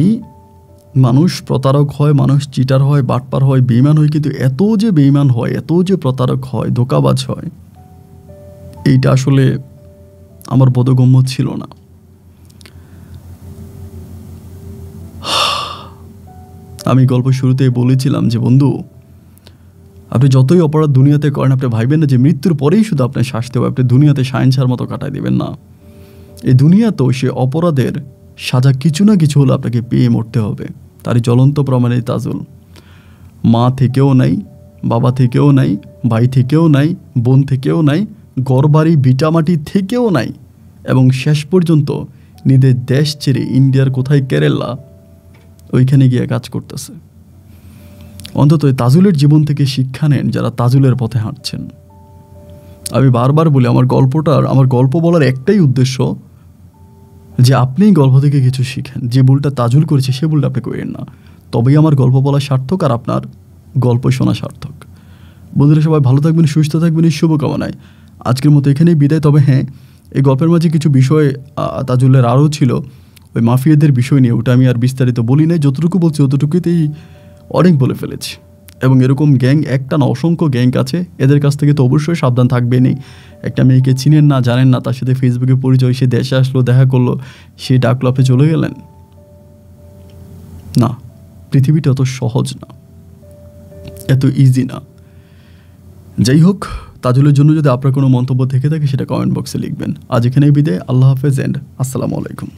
মানুষ প্রতারক হয়, মানুষ চিটার হয়, বাটপার হয়, বেইমান হয়, কিন্তু এত যে বেইমান হয়, এত যে প্রতারক হয়, ধোঁকাবাজ হয়, এইটা আসলে আমার বোধগম্য ছিল না। আমি গল্প শুরুতেই বলেছিলাম যে বন্ধু, আপনি যতই অপরাধ দুনিয়াতে করেন, আপনি ভাইবেন না যে মৃত্যুর পরেই শুধু আপনার শাস্তি হবে, আপনি দুনিয়াতে সায়েন্সার মতো কাটাই দেবেন না। এই দুনিয়াতেও সে অপরাধের সাজা কিছু না কিছু হলে আপনাকে পেয়ে মরতে হবে। তারই জ্বলন্ত প্রমাণ এই তাজুল। মা থেকেও নাই, বাবা থেকেও নাই, ভাই থেকেও নাই, বোন থেকেও নাই, ঘরবাড়ি ভিটামাটি থেকেও নাই, এবং শেষ পর্যন্ত নিজের দেশ ছেড়ে ইন্ডিয়ার কোথায় কেরালা ওইখানে গিয়ে কাজ করতেছে। অন্তত তাজুলের জীবন থেকে শিক্ষা নেন যারা তাজুলের পথে হাঁটছেন। আমি বারবার বলি, আমার গল্প বলার একটাই উদ্দেশ্য যে আপনি গল্প থেকে কিছু শিখেন। যে ভুলটা তাজুল করেছে সে ভুলটা আপনি করেন না, তবেই আমার গল্প বলা সার্থক আর আপনার গল্প শোনা সার্থক। বন্ধুরা সবাই ভালো থাকবেন, সুস্থ থাকবেন, এই শুভকামনায় আজকের মতো এখানেই বিদায়। তবে হ্যাঁ, এই গল্পের মাঝে কিছু বিষয় তাজুলের আরও ছিল, ওই মাফিয়াদের বিষয় নিয়ে, ওটা আমি আর বিস্তারিত বলি নাই, যতটুকু বলছি অতটুকুতেই অনেক বলে ফেলেছি। এবং এরকম গ্যাং একটা না, অসংখ্য গ্যাং আছে, এদের কাছ থেকে তো অবশ্যই সাবধান থাকবেনই। একটা মেয়েকে চিনেন না, জানেন না, তার সাথে ফেসবুকে পরিচয়, সে দেশে আসলো, দেখা করলো, সে ডাকলো, আপনি চলে গেলেন, না, পৃথিবীটা অত সহজ না, এত ইজি না। যাই হোক, তাজুলের জন্য যদি আপনার কোনো মন্তব্য থেকে থাকে সেটা কমেন্ট বক্সে লিখবেন। আজ এখানেই বিদায়। আল্লাহ হাফেজ এন্ড আসসালামু আলাইকুম।